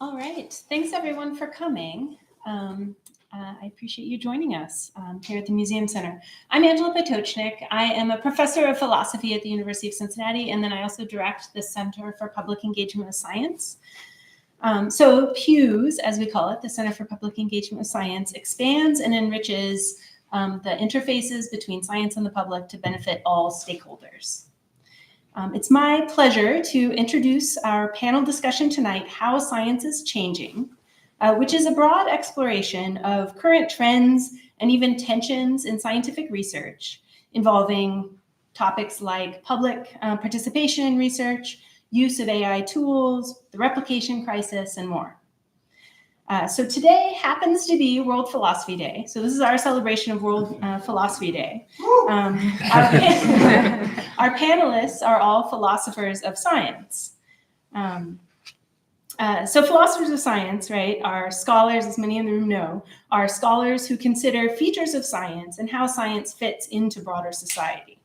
All right, thanks everyone for coming. I appreciate you joining us here at the Museum Center. I'm Angela Potocznik. I am a professor of philosophy at the University of Cincinnati, and then I also direct the Center for Public Engagement with Science. So PEWS, as we call it, the Center for Public Engagement with Science, expands and enriches the interfaces between science and the public to benefit all stakeholders. It's my pleasure to introduce our panel discussion tonight, How Science is Changing, which is a broad exploration of current trends and even tensions in scientific research involving topics like public participation in research, use of AI tools, the replication crisis, and more. So today happens to be World Philosophy Day. So this is our celebration of World Philosophy Day. Our panelists are all philosophers of science. So philosophers of science, right, are scholars, as many in the room know, are scholars who consider features of science and how science fits into broader society.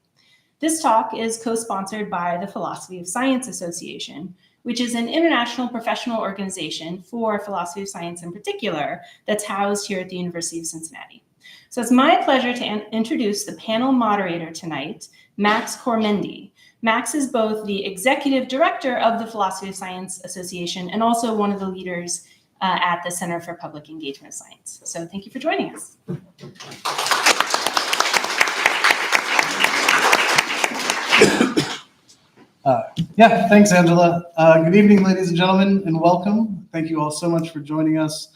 This talk is co-sponsored by the Philosophy of Science Association, which is an international professional organization for philosophy of science in particular that's housed here at the University of Cincinnati. So it's my pleasure to introduce the panel moderator tonight, Max Cormendi. Max is both the executive director of the Philosophy of Science Association and also one of the leaders at the Center for Public Engagement with Science. So thank you for joining us. Yeah, thanks, Angela. Good evening, ladies and gentlemen, and welcome. Thank you all so much for joining us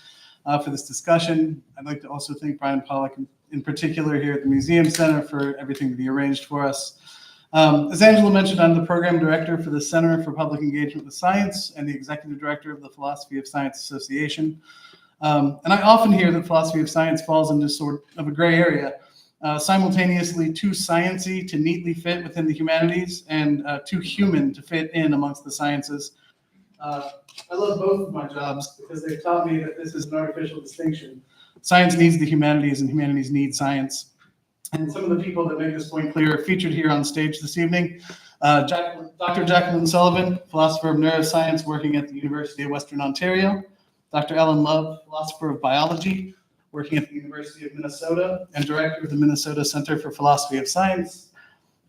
for this discussion. I'd like to also thank Brian Pollack in particular here at the Museum Center for everything that he arranged for us. As Angela mentioned, I'm the program director for the Center for Public Engagement with Science and the executive director of the Philosophy of Science Association. And I often hear that philosophy of science falls into sort of a gray area, simultaneously too sciencey to neatly fit within the humanities and too human to fit in amongst the sciences. I love both of my jobs because they've taught me that this is an artificial distinction. Science needs the humanities and humanities need science. And some of the people that make this point clear are featured here on stage this evening. Dr. Jacqueline Sullivan, philosopher of neuroscience working at the University of Western Ontario. Dr. Ellen Love, philosopher of biology, working at the University of Minnesota and director of the Minnesota Center for Philosophy of Science.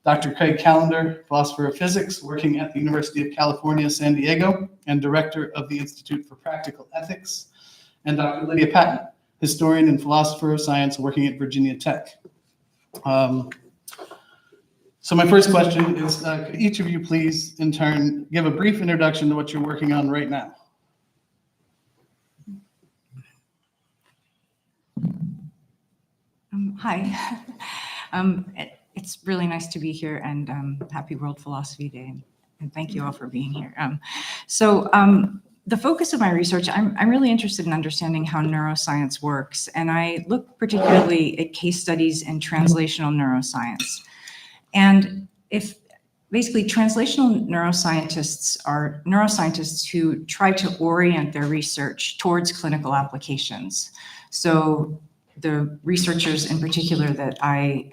Dr. Craig Callender, philosopher of physics, working at the University of California, San Diego, and director of the Institute for Practical Ethics. And Dr. Lydia Patton, historian and philosopher of science, working at Virginia Tech. So my first question is, could each of you please, in turn, give a brief introduction to what you're working on right now? Hi. It's really nice to be here, and happy World Philosophy Day, and thank you all for being here. The focus of my research, I'm really interested in understanding how neuroscience works, and I look particularly at case studies in translational neuroscience. And if basically translational neuroscientists are neuroscientists who try to orient their research towards clinical applications. So the researchers in particular that I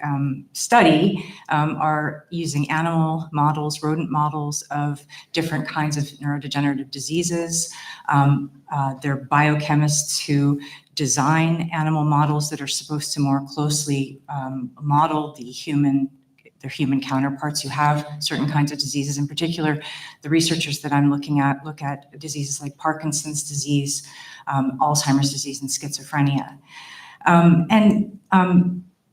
study are using animal models, rodent models of different kinds of neurodegenerative diseases. They're biochemists who design animal models that are supposed to more closely model their human counterparts who have certain kinds of diseases. In particular, the researchers that I'm looking at look at diseases like Parkinson's disease, Alzheimer's disease, and schizophrenia. And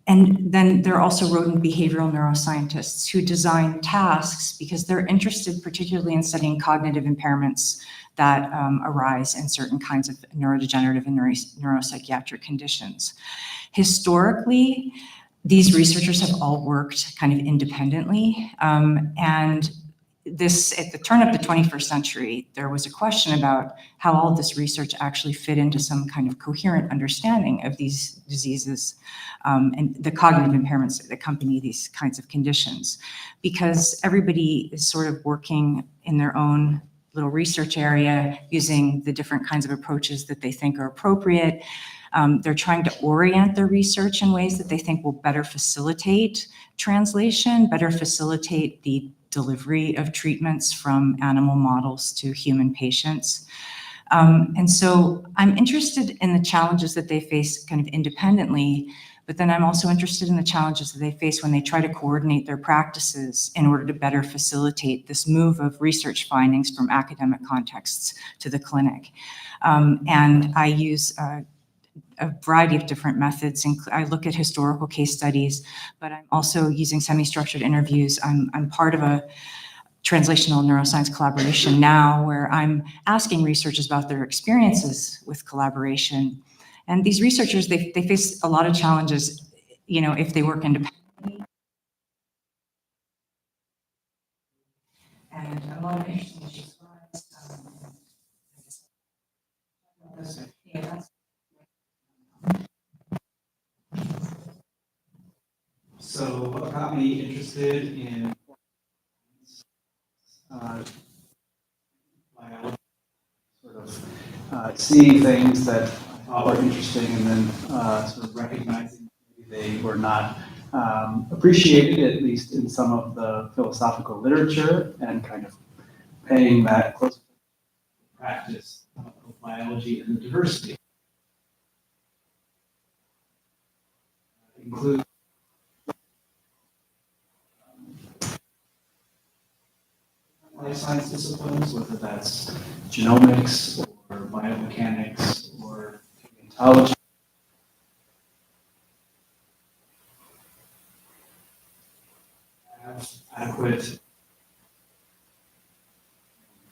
then there are also rodent behavioral neuroscientists who design tasks because they're interested particularly in studying cognitive impairments that arise in certain kinds of neurodegenerative and neuropsychiatric conditions. Historically, these researchers have all worked kind of independently, and at the turn of the 21st century, there was a question about how all of this research actually fit into some kind of coherent understanding of these diseases and the cognitive impairments that accompany these kinds of conditions, because everybody is sort of working in their own little research area using the different kinds of approaches that they think are appropriate. They're trying to orient their research in ways that they think will better facilitate translation, better facilitate the delivery of treatments from animal models to human patients. And so I'm interested in the challenges that they face kind of independently, but then I'm also interested in the challenges that they face when they try to coordinate their practices in order to better facilitate this move of research findings from academic contexts to the clinic. And I use a variety of different methods. I look at historical case studies, but I'm also using semi-structured interviews. I'm part of a translational neuroscience collaboration now where I'm asking researchers about their experiences with collaboration. And these researchers, they face a lot of challenges, you know, if they work independently. And a lot of interesting issues. So what got me interested in biology, sort of seeing things that I thought were interesting and then sort of recognizing maybe they were not appreciated, at least in some of the philosophical literature, and kind of paying that close practice of biology and the diversity. Include life science disciplines, whether that's genomics or biomechanics or paleontology. Have adequate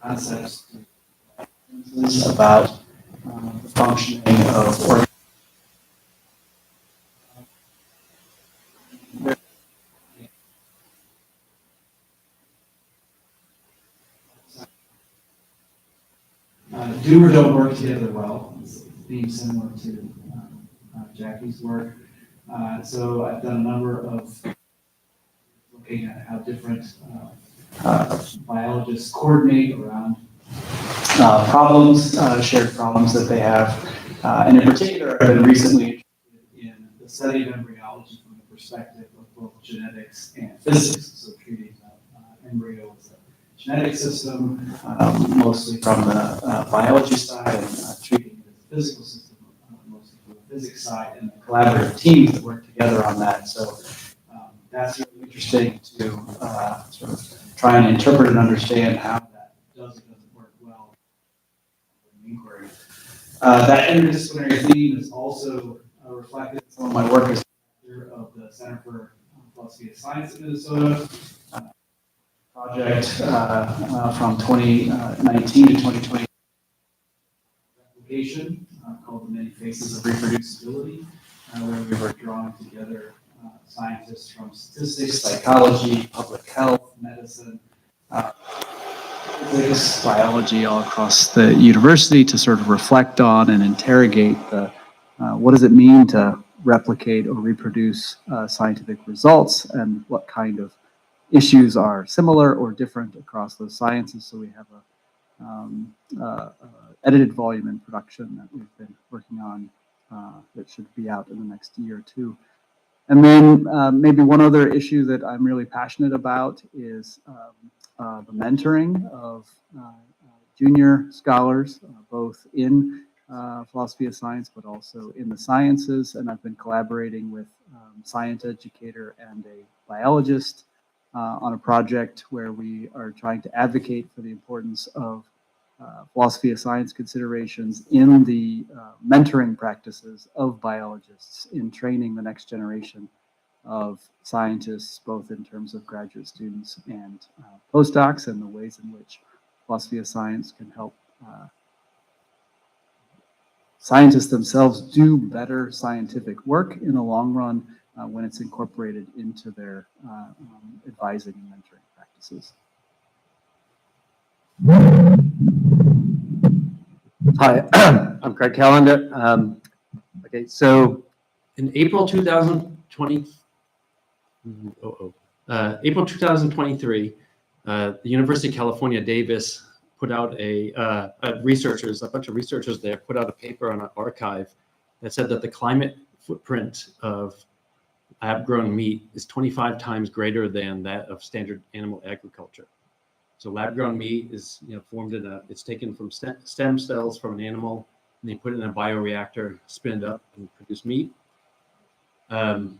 concepts about the functioning of organisms. Do or don't work together well. It's being similar to Jackie's work. So I've done a number of looking at how different biologists coordinate around problems, shared problems that they have. And in particular, I've been recently interested in the study of embryology from the perspective of both genetics and physics. So treating embryo as a genetic system, mostly from the biology side, and treating it as a physical system, mostly from the physics side, and the collaborative teams that work together on that. So that's really interesting to sort of try and interpret and understand how that does or doesn't work well in inquiry. That interdisciplinary theme is also reflected in some of my work as director of the Center for Philosophy of Science in Minnesota. Project from 2019 to 2020 application called The Many Faces of Reproducibility, where we were drawing together scientists from statistics, psychology, public health, medicine, physics, biology all across the university to sort of reflect on and interrogate the what does it mean to replicate or reproduce scientific results, and what kind of issues are similar or different across those sciences. So we have a edited volume in production that we've been working on that should be out in the next year or two. And then maybe one other issue that I'm really passionate about is the mentoring of junior scholars, both in philosophy of science, but also in the sciences. And I've been collaborating with a science educator and a biologist on a project where we are trying to advocate for the importance of philosophy of science considerations in the mentoring practices of biologists in training the next generation of scientists, both in terms of graduate students and postdocs, and the ways in which philosophy of science can help scientists themselves do better scientific work in the long run when it's incorporated into their advising and mentoring practices. Hi, I'm Craig Callender. Okay, so in April 2020, April 2023, the University of California, Davis put out a bunch of researchers there put out a paper on an archive that said that the climate footprint of lab-grown meat is 25 times greater than that of standard animal agriculture. So lab-grown meat is, formed it's taken from stem cells from an animal, and they put it in a bioreactor, spin it up, and produce meat. The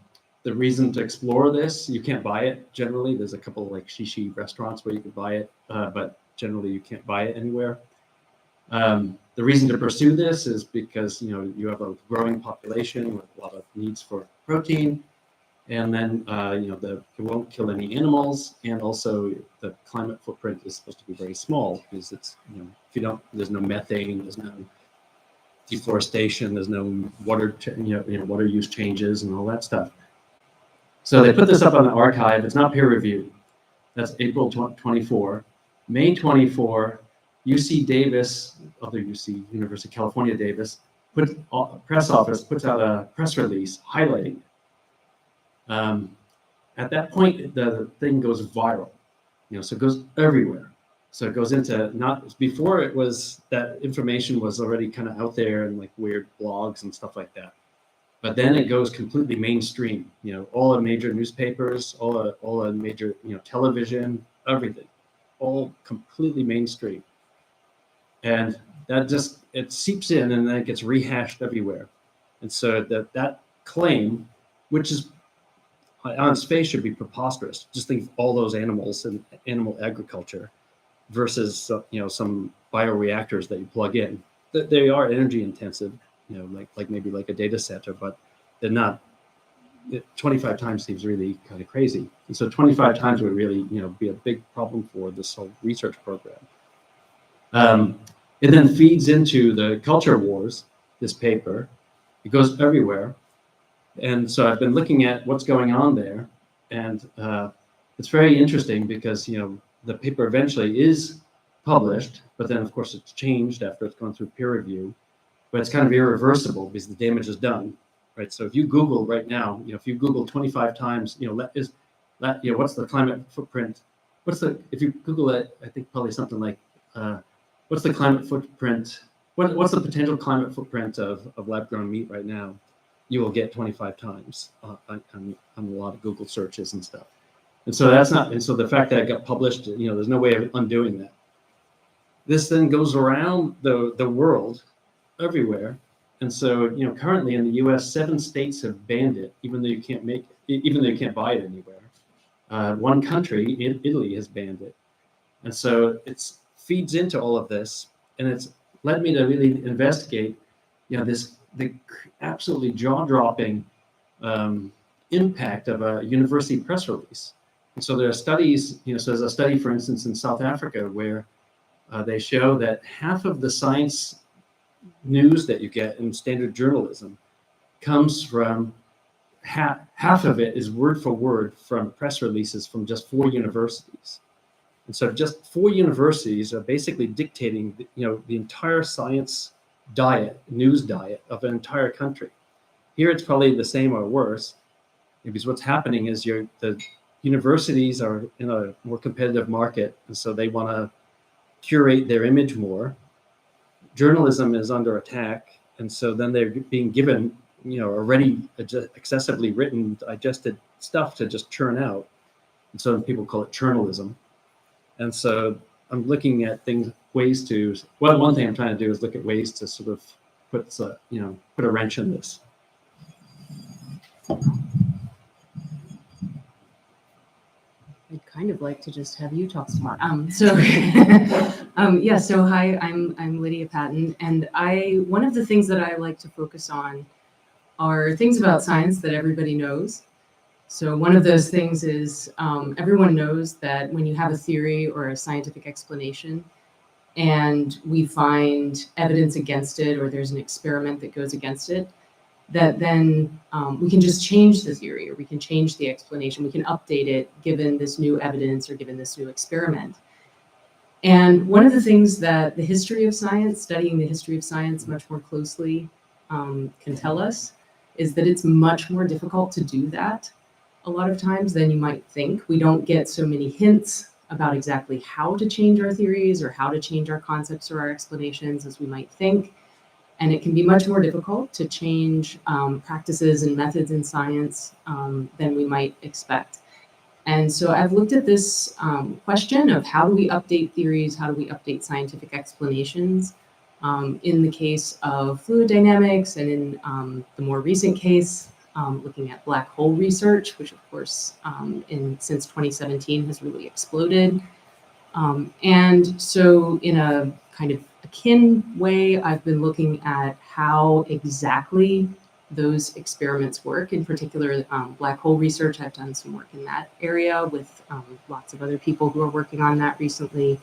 reason to explore this, you can't buy it generally. There's a couple of like shishi restaurants where you could buy it, but generally you can't buy it anywhere. The reason to pursue this is because you have a growing population with a lot of needs for protein, and then it won't kill any animals, and also the climate footprint is supposed to be very small because it's there's no methane, there's no deforestation, there's no water water use changes and all that stuff. So they put this up on the archive. It's not peer reviewed. That's April 24. May 24, UC Davis, University of California Davis, press office puts out a press release highlighting it. At that point, the thing goes viral, so it goes everywhere. So it goes into before it was that information was already kind of out there in like weird blogs and stuff like that. But then it goes completely mainstream, all the major newspapers, all the major, television, everything, all completely mainstream. And that it seeps in and then it gets rehashed everywhere. And so that claim, which is on its face should be preposterous. Just think of all those animals and animal agriculture versus, some bioreactors that you plug in. They are energy intensive, like maybe like a data center, but they're not. 25 times seems really kind of crazy. And so 25 times would really, be a big problem for this whole research program. It then feeds into the culture wars, this paper. It goes everywhere. And so I've been looking at what's going on there, and it's very interesting because the paper eventually is published, but then of course it's changed after it's gone through peer review. But it's kind of irreversible because the damage is done, right? So if you Google right now, if you Google 25 times, what's the climate footprint? If you Google it, I think probably something like, what's the climate footprint? What's the potential climate footprint of lab-grown meat right now? You will get 25 times on a lot of Google searches and stuff. And so so the fact that it got published, there's no way of undoing that. This then goes around the world everywhere. And so, currently in the US, 7 states have banned it, even though you can't buy it anywhere. One country, Italy, has banned it. And so it feeds into all of this, and it's led me to really investigate, the absolutely jaw-dropping impact of a university press release. And so there are studies, so there's a study, for instance, in South Africa where they show that half of the science news that you get in standard journalism comes from, half of it is word for word from press releases from just 4 universities. And so just 4 universities are basically dictating, the entire science news diet of an entire country. Here it's probably the same or worse, because what's happening is the universities are in a more competitive market, and so they want to curate their image more. Journalism is under attack, and so then they're being given, already excessively written, digested stuff to just churn out. And so people call it churnalism. And so I'm looking at ways to, one thing I'm trying to do is look at ways to sort of put a wrench in this. I'd kind of like to just have you talk smart. So hi, I'm Lydia Patton, and one of the things that I like to focus on are things about science that everybody knows. So one of those things is everyone knows that when you have a theory or a scientific explanation and we find evidence against it, or there's an experiment that goes against it, that then we can just change the theory, or we can change the explanation. We can update it given this new evidence or given this new experiment. And one of the things that the history of science, studying the history of science much more closely, can tell us is that it's much more difficult to do that a lot of times than you might think. We don't get so many hints about exactly how to change our theories or how to change our concepts or our explanations as we might think. And it can be much more difficult to change practices and methods in science than we might expect. And so I've looked at this question of how do we update theories, how do we update scientific explanations in the case of fluid dynamics, and in the more recent case, looking at black hole research, which of course since 2017 has really exploded. And so in a kind of akin way, I've been looking at how exactly those experiments work. In particular, black hole research, I've done some work in that area with lots of other people who are working on that recently.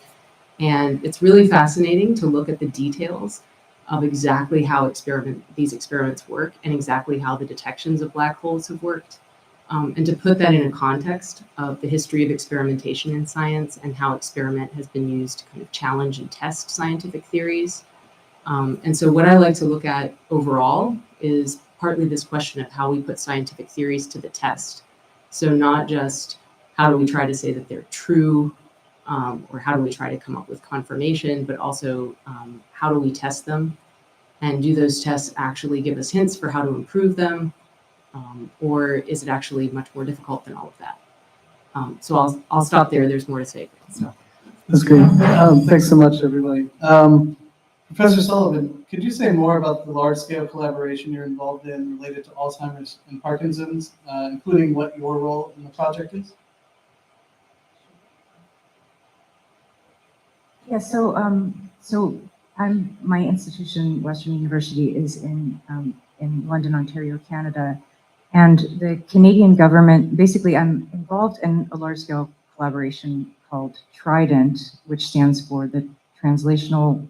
And it's really fascinating to look at the details of exactly how these experiments work and exactly how the detections of black holes have worked. And to put that in a context of the history of experimentation in science and how experiment has been used to kind of challenge and test scientific theories. And so what I like to look at overall is partly this question of how we put scientific theories to the test. So not just how do we try to say that they're true, or how do we try to come up with confirmation, but also how do we test them? And do those tests actually give us hints for how to improve them? Or is it actually much more difficult than all of that? So I'll stop there. There's more to say. So. That's great. Thanks so much, everybody. Professor Sullivan, could you say more about the large-scale collaboration you're involved in related to Alzheimer's and Parkinson's, including what your role in the project is? Yeah, my institution, Western University, is in London, Ontario, Canada. And the Canadian government, basically I'm involved in a large-scale collaboration called Trident, which stands for the Translational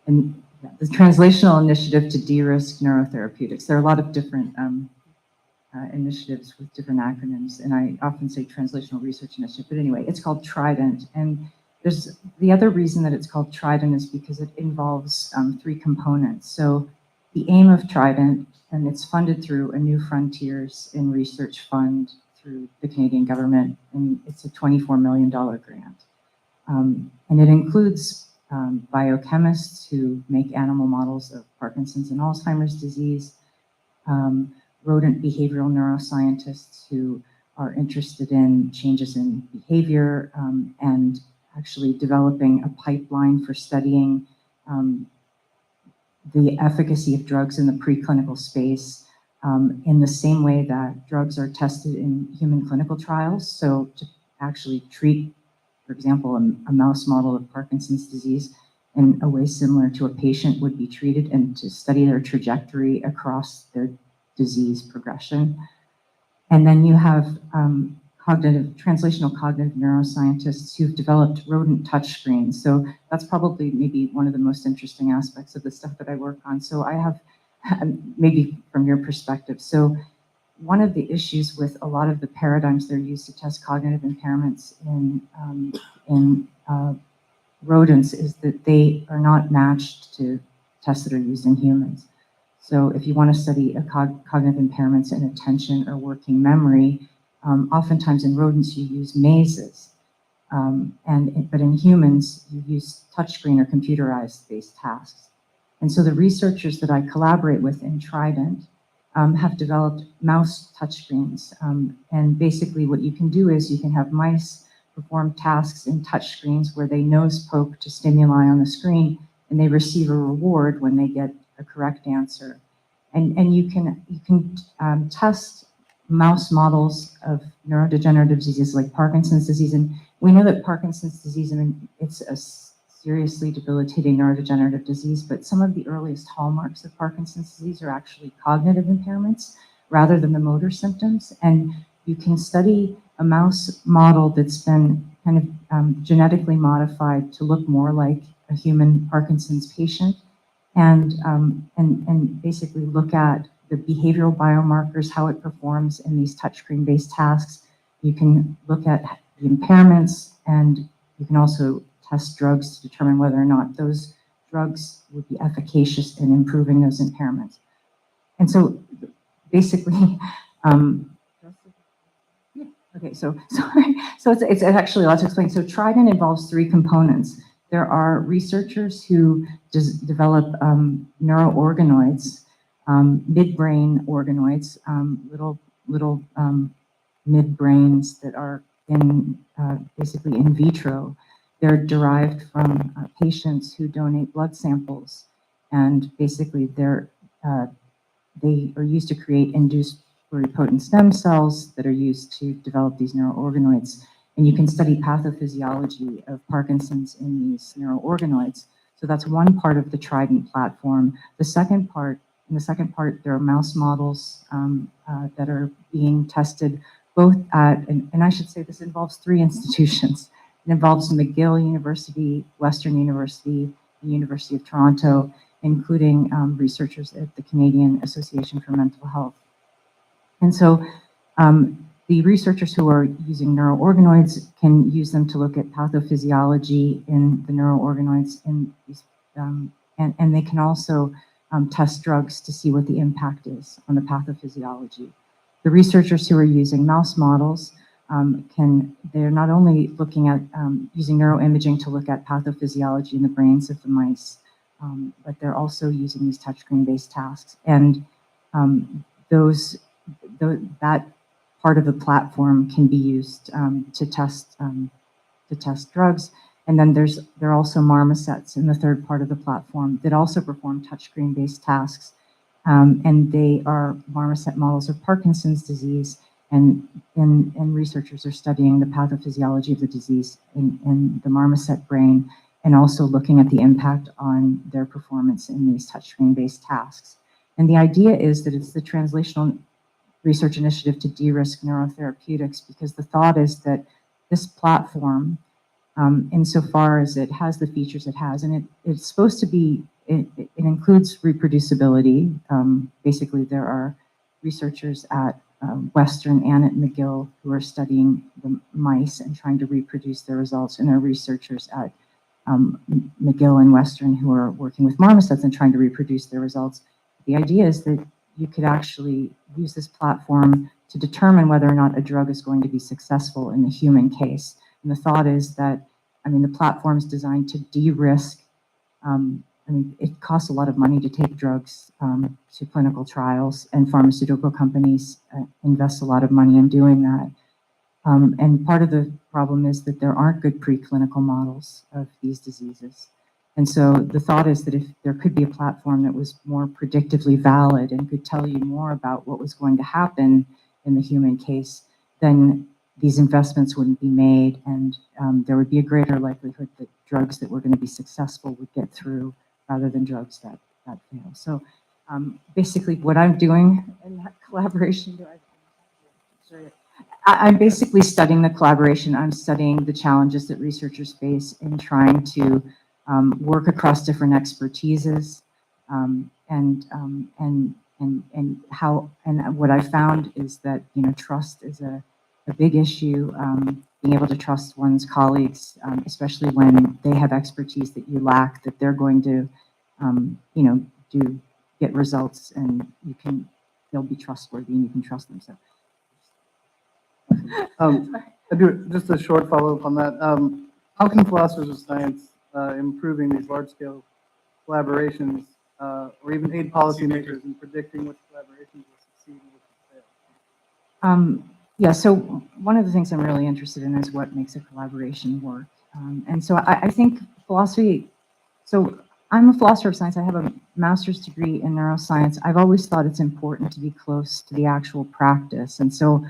Initiative to De-risk Neurotherapeutics. There are a lot of different initiatives with different acronyms, and I often say Translational Research Initiative, but anyway, it's called Trident. And there's the other reason that it's called Trident is because it involves 3 components. So the aim of Trident, and it's funded through a New Frontiers in Research Fund through the Canadian government, and it's a $24 million grant. And it includes biochemists who make animal models of Parkinson's and Alzheimer's disease, rodent behavioral neuroscientists who are interested in changes in behavior, and actually developing a pipeline for studying the efficacy of drugs in the preclinical space in the same way that drugs are tested in human clinical trials. So to actually treat, for example, a mouse model of Parkinson's disease in a way similar to a patient would be treated, and to study their trajectory across their disease progression. And then you have translational cognitive neuroscientists who've developed rodent touchscreens. So that's probably maybe one of the most interesting aspects of the stuff that I work on. So I have, maybe from your perspective, so one of the issues with a lot of the paradigms that are used to test cognitive impairments in rodents is that they are not matched to tests that are used in humans. So if you want to study a cognitive impairments in attention or working memory, oftentimes in rodents you use mazes, but in humans you use touchscreen or computerized based tasks. And so the researchers that I collaborate with in Trident have developed mouse touchscreens. And basically what you can do is you can have mice perform tasks in touchscreens where they nose poke to stimuli on the screen, and they receive a reward when they get a correct answer. And you can test mouse models of neurodegenerative diseases like Parkinson's disease. And we know that Parkinson's disease, I mean, it's a seriously debilitating neurodegenerative disease, but some of the earliest hallmarks of Parkinson's disease are actually cognitive impairments rather than the motor symptoms. And you can study a mouse model that's been kind of genetically modified to look more like a human Parkinson's patient, and basically look at the behavioral biomarkers, how it performs in these touchscreen-based tasks. You can look at the impairments and you can also test drugs to determine whether or not those drugs would be efficacious in improving those impairments. And so basically, okay, so sorry. So it's actually a lot to explain. So Trident involves three components. There are researchers who develop neuroorganoids, midbrain organoids, little midbrains that are in basically in vitro. They're derived from patients who donate blood samples, and basically they are used to create induced pluripotent stem cells that are used to develop these neuroorganoids. And you can study pathophysiology of Parkinson's in these neuroorganoids. So that's one part of the Trident platform. In the second part, there are mouse models that are being tested both at, and I should say this involves three institutions. It involves McGill University, Western University, the University of Toronto, including researchers at the Canadian Association for Mental Health. And so the researchers who are using neuroorganoids can use them to look at pathophysiology in the neuroorganoids, in these, and they can also test drugs to see what the impact is on the pathophysiology. The researchers who are using mouse models they're not only looking at using neuroimaging to look at pathophysiology in the brains of the mice, but they're also using these touchscreen-based tasks. And that part of the platform can be used to test drugs. And then there are also marmosets in the third part of the platform that also perform touchscreen-based tasks. And they are marmoset models of Parkinson's disease, and researchers are studying the pathophysiology of the disease in the marmoset brain, and also looking at the impact on their performance in these touchscreen-based tasks. And the idea is that it's the translational research initiative to de-risk neurotherapeutics, because the thought is that this platform, insofar as it has the features it has, and it's supposed to be, it includes reproducibility. Basically, there are researchers at Western and at McGill who are studying the mice and trying to reproduce their results, and there are researchers at McGill and Western who are working with marmosets and trying to reproduce their results. The idea is that you could actually use this platform to determine whether or not a drug is going to be successful in the human case. And the thought is that, the platform is designed to de-risk. It costs a lot of money to take drugs to clinical trials, and pharmaceutical companies invest a lot of money in doing that. And part of the problem is that there aren't good preclinical models of these diseases. And so the thought is that if there could be a platform that was more predictively valid and could tell you more about what was going to happen in the human case, then these investments wouldn't be made, and there would be a greater likelihood that drugs that were going to be successful would get through rather than drugs that fail. So basically what I'm doing in that collaboration, I'm basically studying the collaboration. I'm studying the challenges that researchers face in trying to work across different expertises, and what I found is that trust is a big issue. Being able to trust one's colleagues, especially when they have expertise that you lack, that they're going to get results, and they'll be trustworthy and you can trust them. So. I do just a short follow-up on that. How can philosophers of science improving these large-scale collaborations, or even aid policymakers in predicting which collaborations will succeed and which will fail? Yeah, so one of the things I'm really interested in is what makes a collaboration work. And so I think philosophy, so I'm a philosopher of science. I have a master's degree in neuroscience. I've always thought it's important to be close to the actual practice. And so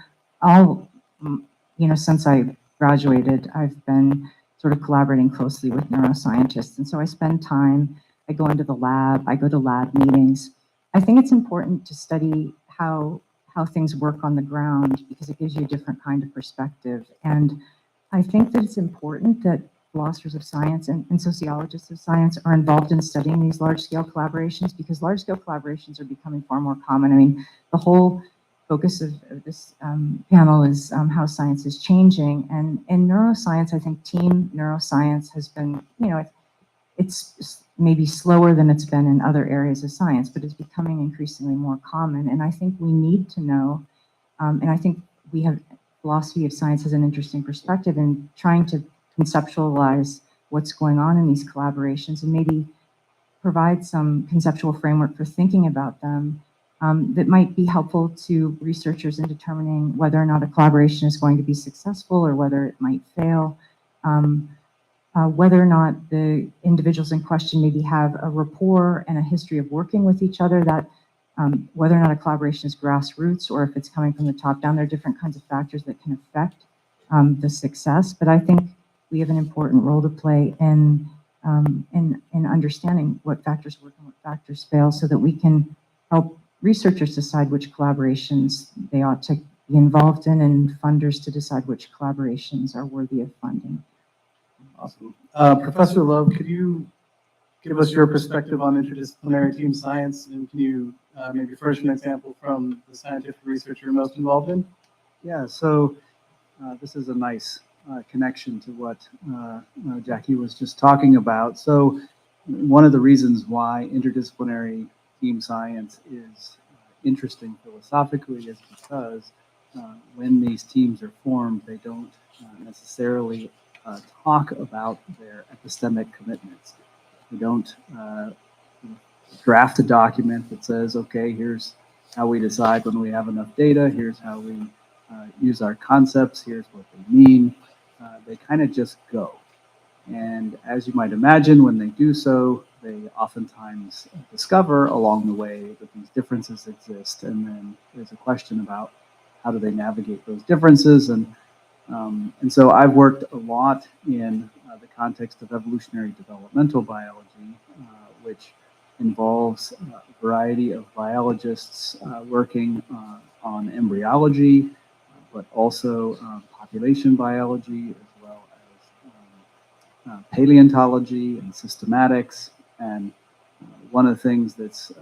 since I graduated, I've been sort of collaborating closely with neuroscientists. And so I spend time, I go into the lab, I go to lab meetings. I think it's important to study how things work on the ground, because it gives you a different kind of perspective. And I think that it's important that philosophers of science and sociologists of science are involved in studying these large-scale collaborations, because large-scale collaborations are becoming far more common. The whole focus of this panel is how science is changing. And in neuroscience, I think team neuroscience has been, it's maybe slower than it's been in other areas of science, but it's becoming increasingly more common. And I think we need to know, and I think philosophy of science has an interesting perspective in trying to conceptualize what's going on in these collaborations and maybe provide some conceptual framework for thinking about them that might be helpful to researchers in determining whether or not a collaboration is going to be successful or whether it might fail, whether or not the individuals in question maybe have a rapport and a history of working with each other, that whether or not a collaboration is grassroots or if it's coming from the top down. There are different kinds of factors that can affect the success, but I think we have an important role to play in understanding what factors work and what factors fail so that we can help researchers decide which collaborations they ought to be involved in and funders to decide which collaborations are worthy of funding. Awesome. Professor Love, could you give us your perspective on interdisciplinary team science? And can you maybe first an example from the scientific research you're most involved in? Yeah, so this is a nice connection to what Jackie was just talking about. So one of the reasons why interdisciplinary team science is interesting philosophically is because when these teams are formed, they don't necessarily talk about their epistemic commitments. They don't draft a document that says, okay, here's how we decide when we have enough data, here's how we use our concepts, here's what they mean. They kind of just go. And as you might imagine, when they do so, they oftentimes discover along the way that these differences exist. And then there's a question about how do they navigate those differences. And so I've worked a lot in the context of evolutionary developmental biology, which involves a variety of biologists working on embryology, but also population biology, as well as paleontology and systematics. And one of the things that's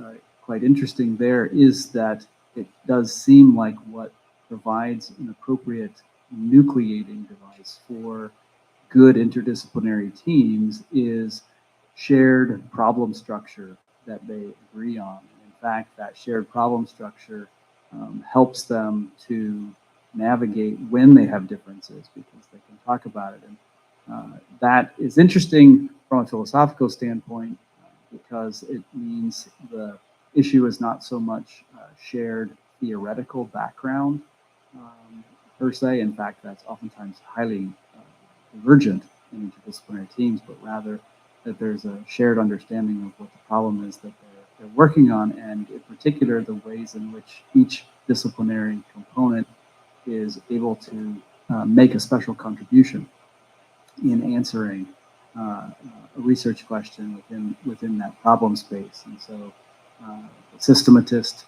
quite interesting there is that it does seem like what provides an appropriate nucleating device for good interdisciplinary teams is shared problem structure that they agree on. In fact, that shared problem structure helps them to navigate when they have differences because they can talk about it. And that is interesting from a philosophical standpoint because it means the issue is not so much shared theoretical background per se. In fact, that's oftentimes highly divergent in interdisciplinary teams, but rather that there's a shared understanding of what the problem is that they're working on, and in particular, the ways in which each disciplinary component is able to make a special contribution in answering a research question within that problem space. And so the systematist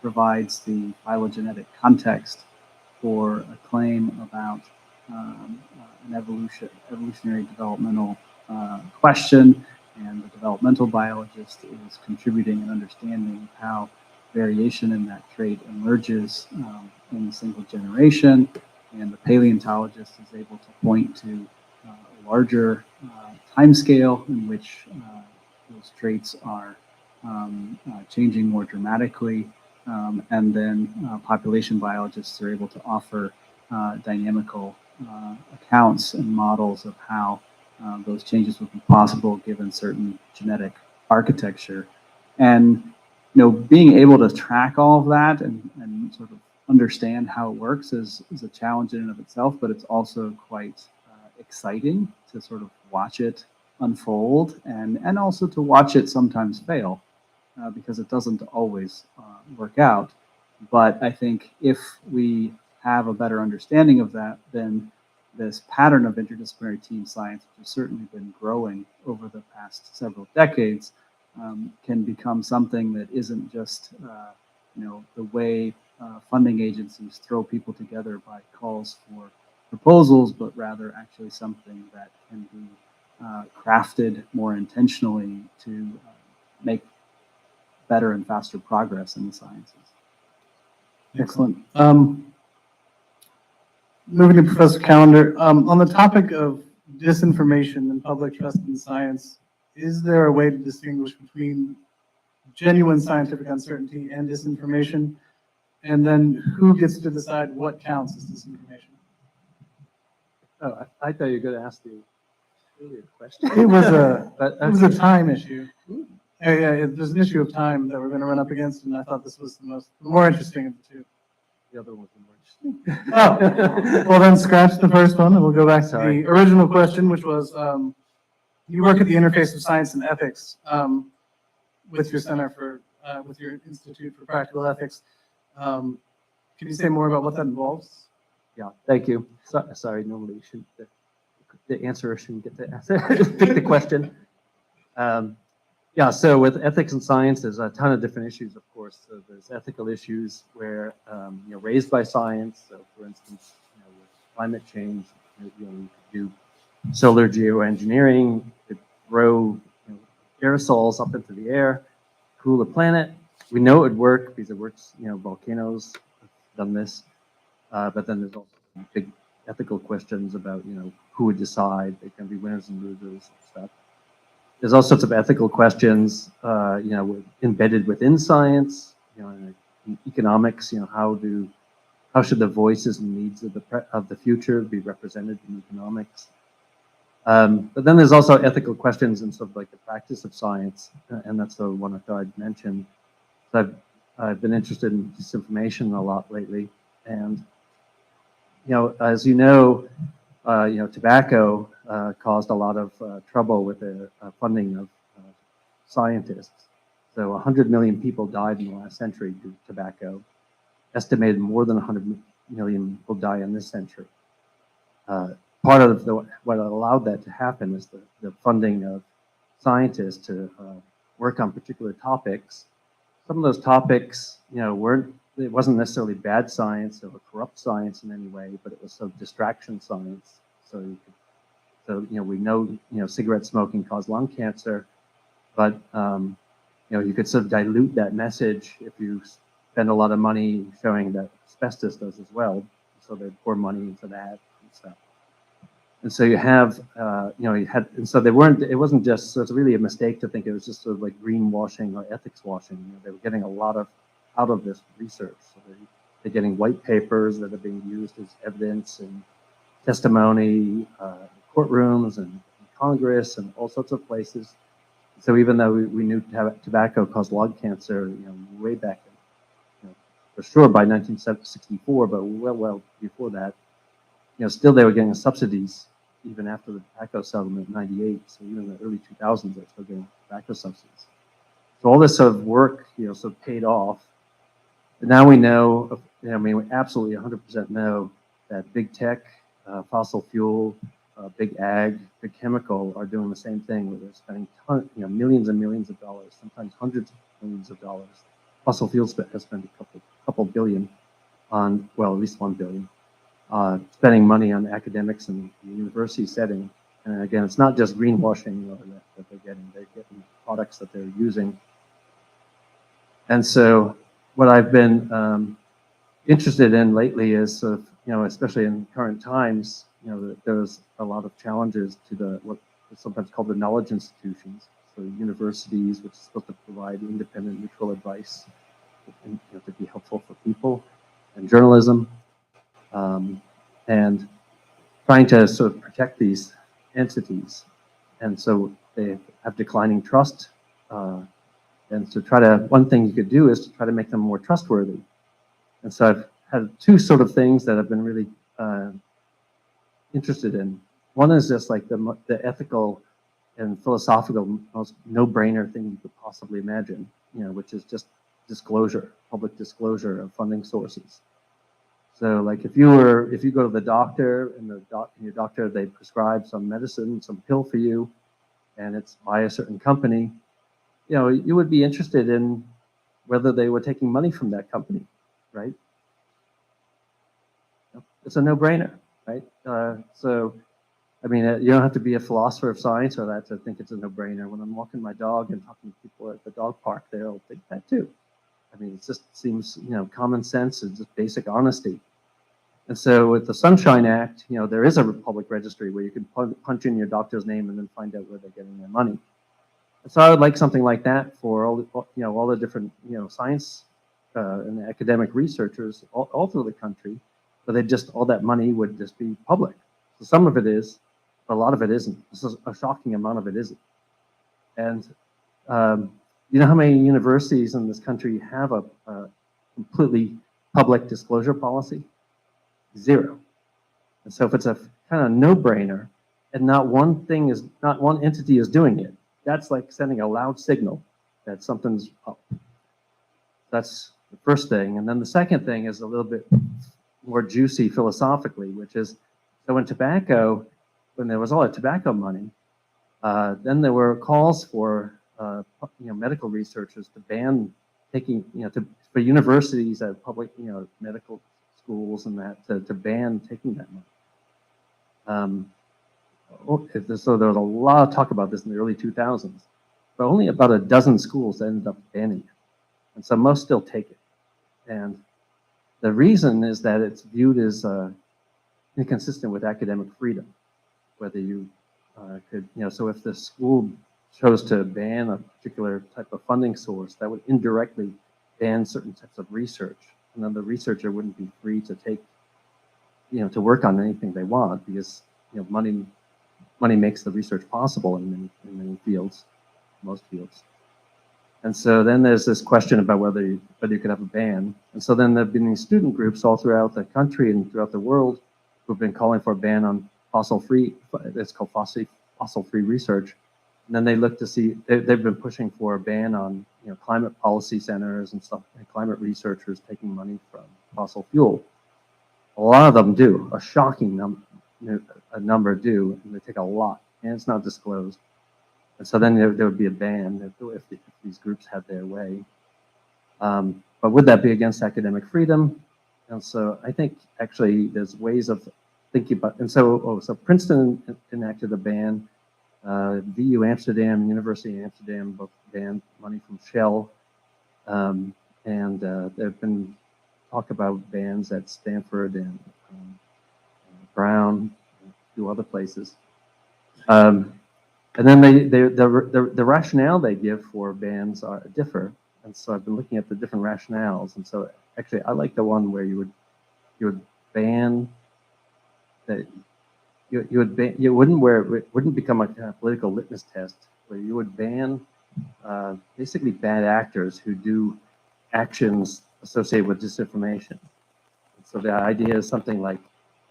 provides the phylogenetic context for a claim about an evolutionary developmental question, and the developmental biologist is contributing an understanding of how variation in that trait emerges in a single generation, and the paleontologist is able to point to a larger time scale in which those traits are changing more dramatically, and then population biologists are able to offer dynamical accounts and models of how those changes would be possible given certain genetic architecture. And being able to track all of that and sort of understand how it works is a challenge in and of itself, but it's also quite exciting to sort of watch it unfold and also to watch it sometimes fail because it doesn't always work out. But I think if we have a better understanding of that, then this pattern of interdisciplinary team science, which has certainly been growing over the past several decades, can become something that isn't just the way funding agencies throw people together by calls for proposals, but rather actually something that can be crafted more intentionally to make better and faster progress in the sciences. Excellent. Moving to Professor Callender, on the topic of disinformation and public trust in science, is there a way to distinguish between genuine scientific uncertainty and disinformation? And then who gets to decide what counts as disinformation? Oh, I thought you were going to ask the earlier question. It was a, But, it was a time issue. Yeah, there's an issue of time that we're going to run up against, and I thought this was the more interesting of the two. the other one's more interesting. Oh, well then scratch the first one and we'll go back to Sorry. the original question, which was, you work at the interface of science and ethics with your center for, with your Institute for Practical Ethics. Can you say more about what that involves? Yeah, thank you. Sorry, normally you shouldn't, the answer shouldn't get to answer, pick the question. Yeah, so with ethics and science, there's a ton of different issues, of course. So there's ethical issues where, raised by science. So for instance, with climate change, you could do solar geoengineering, you could throw aerosols up into the air, cool the planet. We know it would work because it works, volcanoes have done this. But then there's also big ethical questions about, who would decide. There can be winners and losers and stuff. There's all sorts of ethical questions, embedded within science, in economics. How should the voices and needs of the future be represented in economics? But then there's also ethical questions in sort of like the practice of science, and that's the one I thought I'd mention. So I've been interested in disinformation a lot lately, and as tobacco caused a lot of trouble with the funding of scientists. So 100 million people died in the last century due to tobacco. Estimated more than 100 million will die in this century. Part of what allowed that to happen is the funding of scientists to work on particular topics. Some of those topics, it wasn't necessarily bad science or corrupt science in any way, but it was sort of distraction science. We know, cigarette smoking caused lung cancer, but, you could sort of dilute that message if you spend a lot of money showing that asbestos does as well. So they pour money into that and stuff. And so you have, it wasn't just, so it's really a mistake to think it was just sort of like greenwashing or ethics washing. They were getting a lot out of this research. So they're getting white papers that are being used as evidence and testimony, courtrooms and Congress and all sorts of places. So even though we knew tobacco caused lung cancer, way back, for sure by 1964, but well before that, still they were getting subsidies even after the tobacco settlement in '98. So even in the early 2000s, they're still getting tobacco subsidies. So all this sort of work, sort of paid off. And now we know, we absolutely 100% know that big tech, fossil fuel, big ag, big chemical are doing the same thing where they're spending millions and millions of dollars, sometimes hundreds of millions of dollars. Fossil fuels has spent a couple billion on, well, at least 1 billion, spending money on academics and the university setting. And again, it's not just greenwashing that they're getting products that they're using. And so what I've been interested in lately is sort of, especially in current times, there's a lot of challenges to what is sometimes called the knowledge institutions. So universities, which is supposed to provide independent, neutral advice and, to be helpful for people, and journalism, and trying to sort of protect these entities. And so they have declining trust. And to one thing you could do is to try to make them more trustworthy. And so I've had two sort of things that I've been really interested in. One is just like the ethical and philosophical most no-brainer thing you could possibly imagine, which is just disclosure, public disclosure of funding sources. So like if you go to the doctor and your doctor, they prescribe some medicine, some pill for you, and it's by a certain company, you would be interested in whether they were taking money from that company, right? It's a no-brainer, right? I mean, you don't have to be a philosopher of science or that to think it's a no-brainer. When I'm walking my dog and talking to people at the dog park, they'll think that too. I mean, it just seems, common sense and just basic honesty. And so with the Sunshine Act, there is a public registry where you can punch in your doctor's name and then find out where they're getting their money. And so I would like something like that for all the different, science and academic researchers all through the country, but all that money would just be public. So some of it is, but a lot of it isn't. This is a shocking amount of it isn't. And you know how many universities in this country have a completely public disclosure policy? 0. And so if it's a kind of no-brainer and not one entity is doing it, that's like sending a loud signal that something's up. That's the first thing. And then the second thing is a little bit more juicy philosophically, which is, so in tobacco, when there was all that tobacco money, then there were calls for medical researchers to ban taking, for universities at public, medical schools and that to ban taking that money. So there was a lot of talk about this in the early 2000s, but only about a dozen schools ended up banning it, and so most still take it. And the reason is that it's viewed as inconsistent with academic freedom, whether you could, so if the school chose to ban a particular type of funding source, that would indirectly ban certain types of research. And then the researcher wouldn't be free to take, to work on anything they want because, money makes the research possible in many fields, most fields. And so then there's this question about whether you could have a ban. And so then there've been these student groups all throughout the country and throughout the world who've been calling for a ban on it's called fossil-free research. And then they look to see, they've been pushing for a ban on climate policy centers and stuff, and climate researchers taking money from fossil fuel. A lot of them do, a shocking number do, and they take a lot, and it's not disclosed. And so then there would be a ban if these groups had their way. But would that be against academic freedom? And so I think actually there's ways of thinking about, and so Princeton enacted a ban. VU Amsterdam, University of Amsterdam both banned money from Shell. And there have been talk about bans at Stanford and Brown, and a few other places. And then the rationale they give for bans differ. And so I've been looking at the different rationales. And so actually I like the one where you would ban that it wouldn't become a kind of political litmus test, where you would ban basically bad actors who do actions associated with disinformation. So the idea is something like,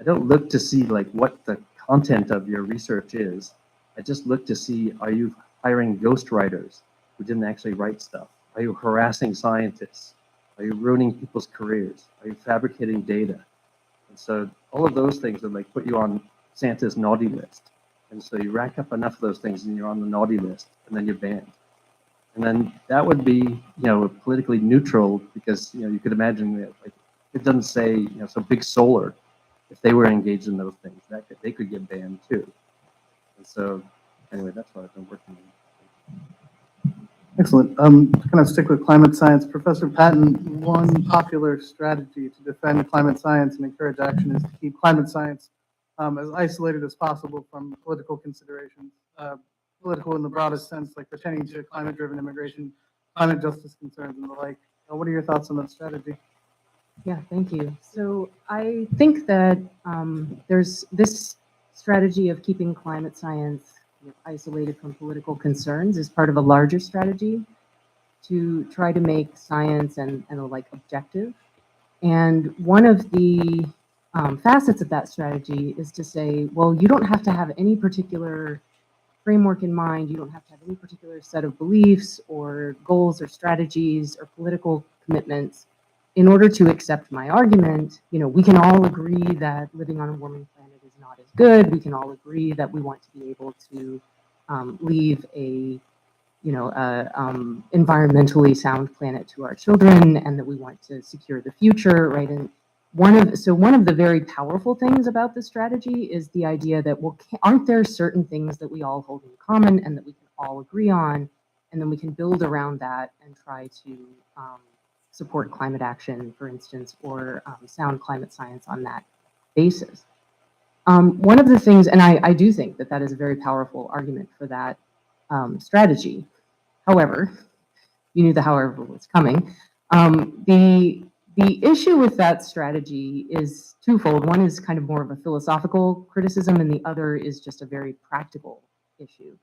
I don't look to see like what the content of your research is. I just look to see, are you hiring ghostwriters who didn't actually write stuff? Are you harassing scientists? Are you ruining people's careers? Are you fabricating data? And so all of those things would like put you on Santa's naughty list. And so you rack up enough of those things and you're on the naughty list, and then you're banned. And then that would be, politically neutral, because, you could imagine that, like, it doesn't say, so Big Solar, if they were engaged in those things, they could get banned too. And so anyway, that's what I've been working on. Excellent. To kind of stick with climate science, Professor Patton, one popular strategy to defend climate science and encourage action is to keep climate science as isolated as possible from political considerations. Political in the broadest sense, like pertaining to climate-driven immigration, climate justice concerns, and the like. What are your thoughts on that strategy? Yeah, thank you. So I think that there's this strategy of keeping climate science isolated from political concerns is part of a larger strategy to try to make science and the like objective. And one of the facets of that strategy is to say, well, you don't have to have any particular framework in mind. You don't have to have any particular set of beliefs or goals or strategies or political commitments in order to accept my argument. We can all agree that living on a warming planet is not as good. We can all agree that we want to be able to leave a environmentally sound planet to our children, and that we want to secure the future, right? And one of the very powerful things about this strategy is the idea that, well, aren't there certain things that we all hold in common and that we can all agree on, and then we can build around that and try to support climate action, for instance, or sound climate science on that basis. One of the things, and I do think that that is a very powerful argument for that strategy. However, you knew the however was coming. The issue with that strategy is twofold. One is kind of more of a philosophical criticism, and the other is just a very practical issue.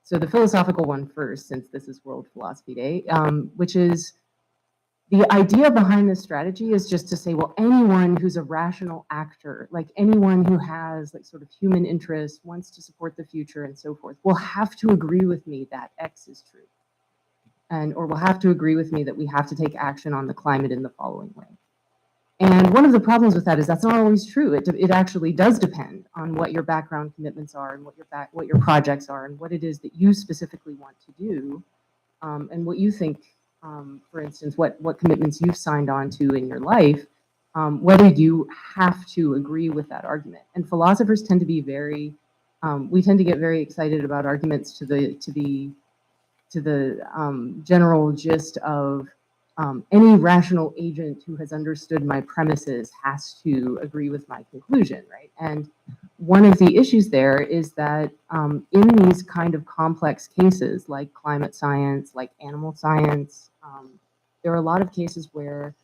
So the philosophical one first, since this is World Philosophy Day, which is the idea behind this strategy is just to say, well, anyone who's a rational actor, like anyone who has like sort of human interest, wants to support the future and so forth, will have to agree with me that X is true. Or will have to agree with me that we have to take action on the climate in the following way. And one of the problems with that is that's not always true. It actually does depend on what your background commitments are and what your projects are and what it is that you specifically want to do, and what you think, for instance, what commitments you've signed on to in your life, whether you have to agree with that argument. And philosophers tend to be very, we tend to get very excited about arguments to the general gist of any rational agent who has understood my premises has to agree with my conclusion, right? And one of the issues there is that in these kind of complex cases like climate science, like animal science, there are a lot of cases where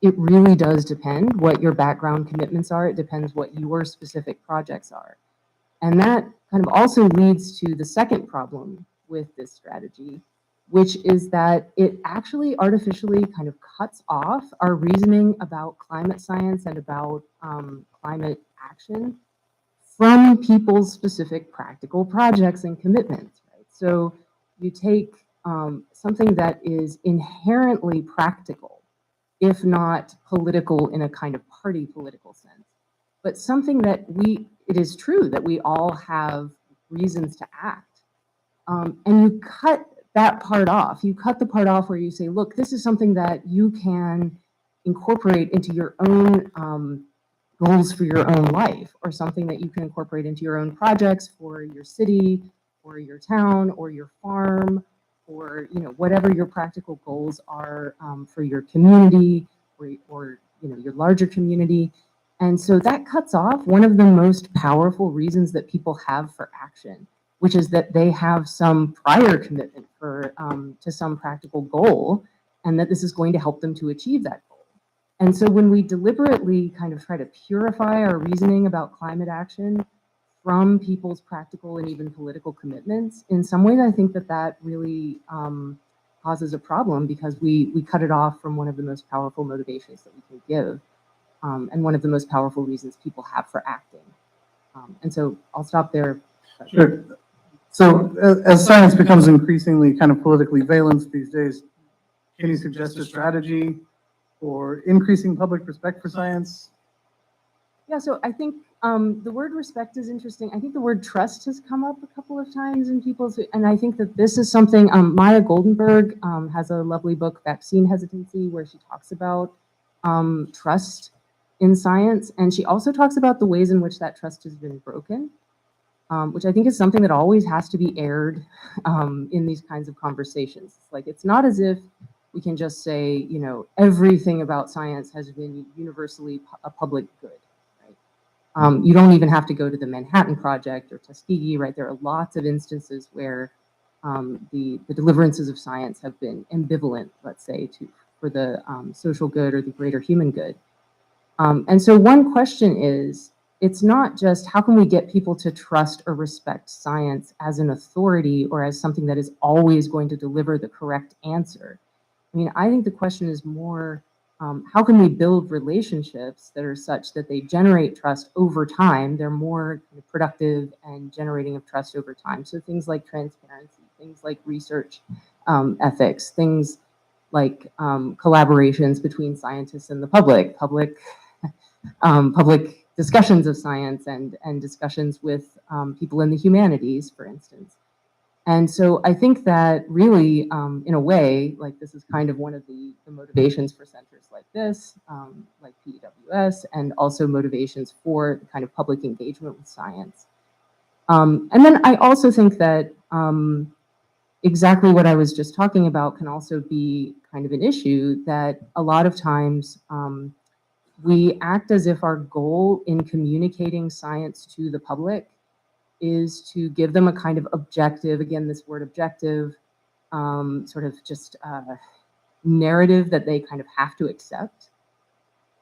it really does depend what your background commitments are. It depends what your specific projects are. And that kind of also leads to the second problem with this strategy, which is that it actually artificially kind of cuts off our reasoning about climate science and about climate action from people's specific practical projects and commitments, right? So you take something that is inherently practical, if not political in a kind of party political sense, but something that it is true that we all have reasons to act. And you cut that part off. You cut the part off where you say, look, this is something that you can incorporate into your own goals for your own life, or something that you can incorporate into your own projects for your city or your town or your farm, or whatever your practical goals are for your community or your larger community. And so that cuts off one of the most powerful reasons that people have for action, which is that they have some prior commitment to some practical goal, and that this is going to help them to achieve that goal. And so when we deliberately kind of try to purify our reasoning about climate action from people's practical and even political commitments, in some ways I think that really causes a problem, because we cut it off from one of the most powerful motivations that we can give, and one of the most powerful reasons people have for acting. And so I'll stop there. Sure. So as science becomes increasingly kind of politically valent these days, can you suggest a strategy for increasing public respect for science? Yeah, so I think the word respect is interesting. I think the word trust has come up a couple of times in people's, and I think that this is something, Maya Goldenberg has a lovely book, Vaccine Hesitancy, where she talks about trust in science. And she also talks about the ways in which that trust has been broken, which I think is something that always has to be aired in these kinds of conversations. It's like, it's not as if we can just say, everything about science has been universally a public good, right? You don't even have to go to the Manhattan Project or Tuskegee, right? There are lots of instances where the deliverances of science have been ambivalent, let's say, for the social good or the greater human good. And so one question is, it's not just how can we get people to trust or respect science as an authority or as something that is always going to deliver the correct answer. I mean, I think the question is more, how can we build relationships that are such that they generate trust over time? They're more productive and generating of trust over time. So things like transparency, things like research ethics, things like collaborations between scientists and the public discussions of science and discussions with people in the humanities, for instance. And so I think that really, in a way, like this is kind of one of the motivations for centers like this, like PEWS, and also motivations for kind of public engagement with science. And then I also think that exactly what I was just talking about can also be kind of an issue, that a lot of times we act as if our goal in communicating science to the public is to give them a kind of objective, again, this word objective, sort of just narrative that they kind of have to accept.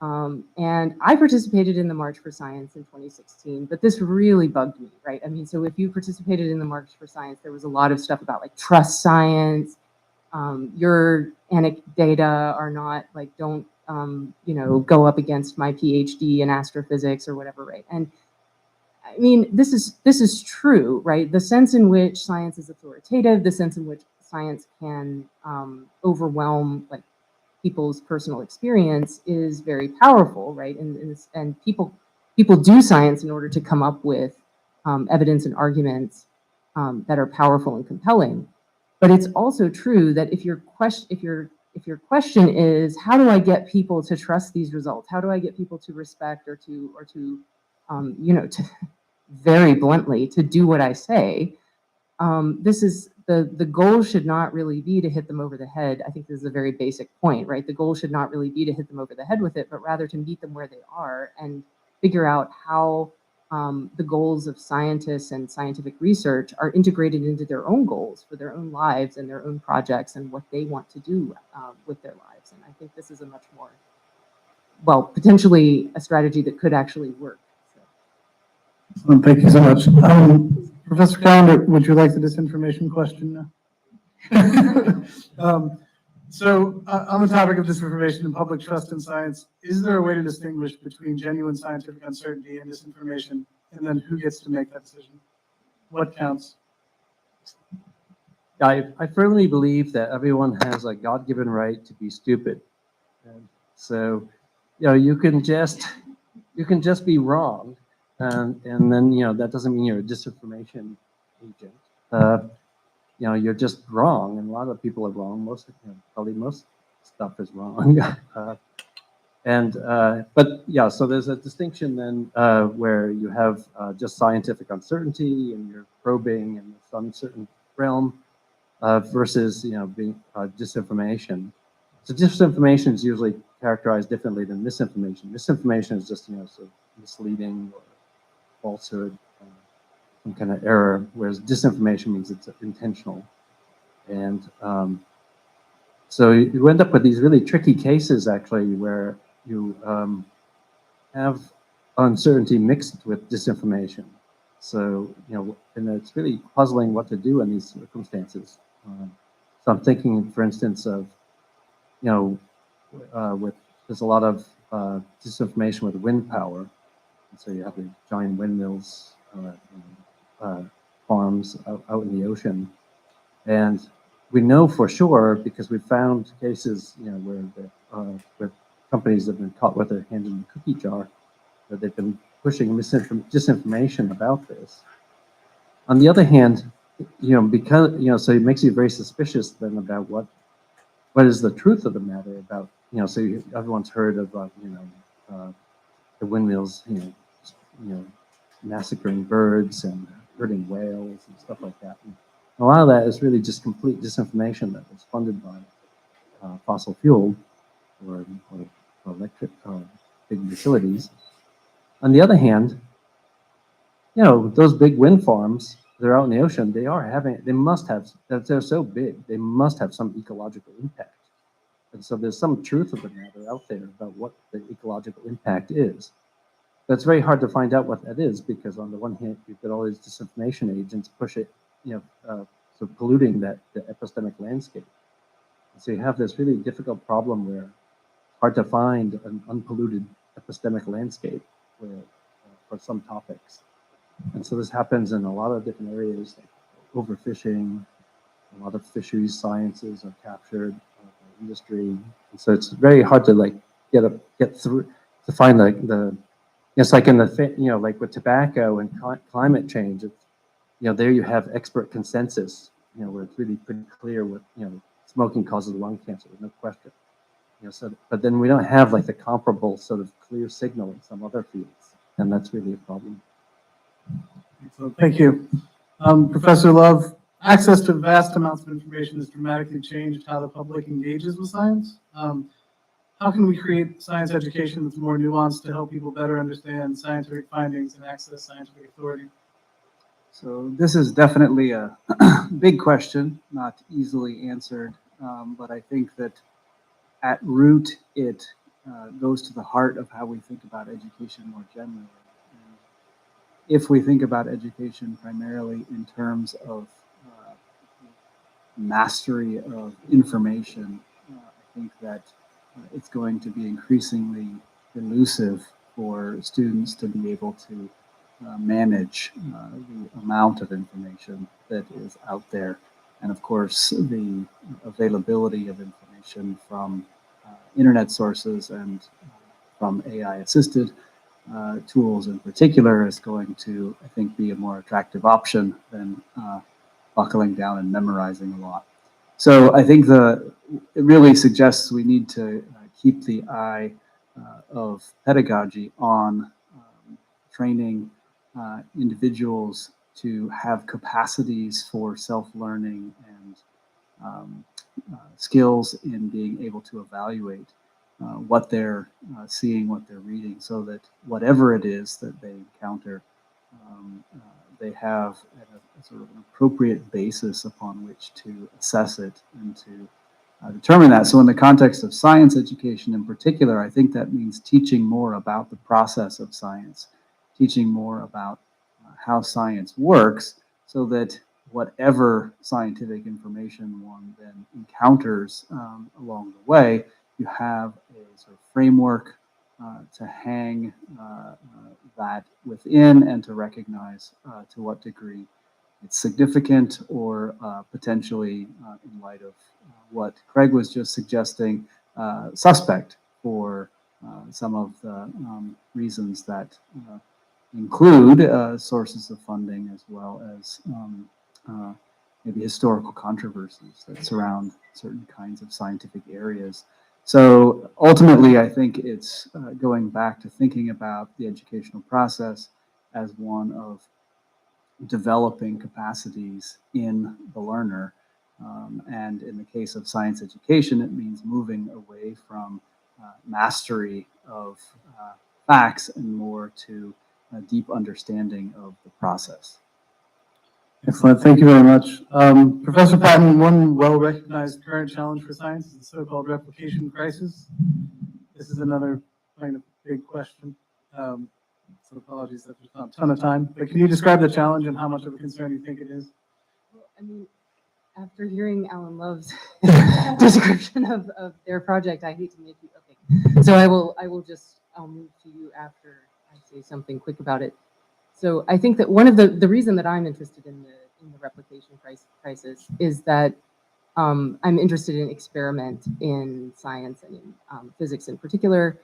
And I participated in the March for Science in 2016, but this really bugged me, right? I mean, so if you participated in the March for Science, there was a lot of stuff about like trust science, your data are not like, don't, you know, go up against my PhD in astrophysics or whatever, right? And I mean, this is true, right? The sense in which science is authoritative, the sense in which science can overwhelm like people's personal experience is very powerful, right? And people do science in order to come up with evidence and arguments that are powerful and compelling. But it's also true that if your question is, how do I get people to trust these results? How do I get people to respect or to you know, to very bluntly to do what I say? This is the goal should not really be to hit them over the head. I think this is a very basic point, right? The goal should not really be to hit them over the head with it, but rather to meet them where they are and figure out how the goals of scientists and scientific research are integrated into their own goals for their own lives and their own projects and what they want to do with their lives. And I think this is a much more, well, potentially a strategy that could actually work. Well, thank you so much. Professor Callender, would you like the disinformation question now? So on the topic of disinformation and public trust in science, is there a way to distinguish between genuine scientific uncertainty and disinformation, and then who gets to make that decision? What counts? I firmly believe that everyone has a God-given right to be stupid. And so, you know, you can just be wrong. And then, you know, that doesn't mean you're a disinformation agent. You know, you're just wrong, and a lot of people are wrong. Probably most stuff is wrong. But yeah, so there's a distinction then where you have just scientific uncertainty, and you're probing in some certain realm versus, you know, being disinformation. So disinformation is usually characterized differently than misinformation. Misinformation is just, you know, sort of misleading or falsehood, some kind of error, whereas disinformation means it's intentional. And so you end up with these really tricky cases, actually, where you have uncertainty mixed with disinformation. So, you know, and it's really puzzling what to do in these circumstances. So I'm thinking, for instance, of, you know, there's a lot of disinformation with wind power. So you have the giant windmills, farms out in the ocean, and we know for sure because we found cases, you know, where companies have been caught with their hand in the cookie jar, that they've been pushing disinformation about this. On the other hand, you know, because, you know, so it makes you very suspicious then about what is the truth of the matter about, you know, so everyone's heard of, you know, the windmills, you know, massacring birds and hurting whales and stuff like that. And a lot of that is really just complete disinformation that was funded by fossil fuel or electric big utilities. On the other hand, you know, those big wind farms, they're out in the ocean, they must have, they're so big, they must have some ecological impact. And so there's some truth of the matter out there about what the ecological impact is. But it's very hard to find out what that is, because on the one hand, you've got all these disinformation agents push it, you know, so polluting the epistemic landscape. And so you have this really difficult problem where it's hard to find an unpolluted epistemic landscape for some topics. And so this happens in a lot of different areas, like overfishing. A lot of fisheries sciences are captured by industry. And so it's very hard to like get through to find like it's like in the, you know, like with tobacco and climate change, it's, you know, there you have expert consensus, you know, where it's really pretty clear what, you know, smoking causes lung cancer, no question. You know, so, but then we don't have like the comparable sort of clear signal in some other fields, and that's really a problem. So thank you. Professor Love, access to vast amounts of information has dramatically changed how the public engages with science. How can we create science education that's more nuanced to help people better understand scientific findings and access scientific authority? So this is definitely a big question, not easily answered, but I think that at root it goes to the heart of how we think about education more generally. And if we think about education primarily in terms of mastery of information, I think that it's going to be increasingly elusive for students to be able to manage the amount of information that is out there. And of course, the availability of information from internet sources and from AI-assisted tools in particular is going to, I think, be a more attractive option than buckling down and memorizing a lot. So I think it really suggests we need to keep the eye of pedagogy on training individuals to have capacities for self-learning and skills in being able to evaluate what they're seeing, what they're reading, so that whatever it is that they encounter, they have a sort of an appropriate basis upon which to assess it and to determine that. So in the context of science education in particular, I think that means teaching more about the process of science, teaching more about how science works, so that whatever scientific information one then encounters along the way, you have a sort of framework to hang that within and to recognize to what degree it's significant or potentially, in light of what Craig was just suggesting, suspect for some of the reasons that include sources of funding as well as maybe historical controversies that surround certain kinds of scientific areas. So ultimately, I think it's going back to thinking about the educational process as one of developing capacities in the learner. And in the case of science education, it means moving away from mastery of facts and more to a deep understanding of the process. Excellent. Thank you very much. Professor Patton, one well-recognized current challenge for science is the so-called replication crisis. This is another kind of big question. So apologies that there's not a ton of time, but can you describe the challenge and how much of a concern you think it is? Well, I mean, after hearing Alan Love's description of their project, I hate to make you, okay. So I will just, I'll move to you after I say something quick about it. So I think that one of the reason that I'm interested in the replication crisis is that I'm interested in experiment in science and in physics in particular.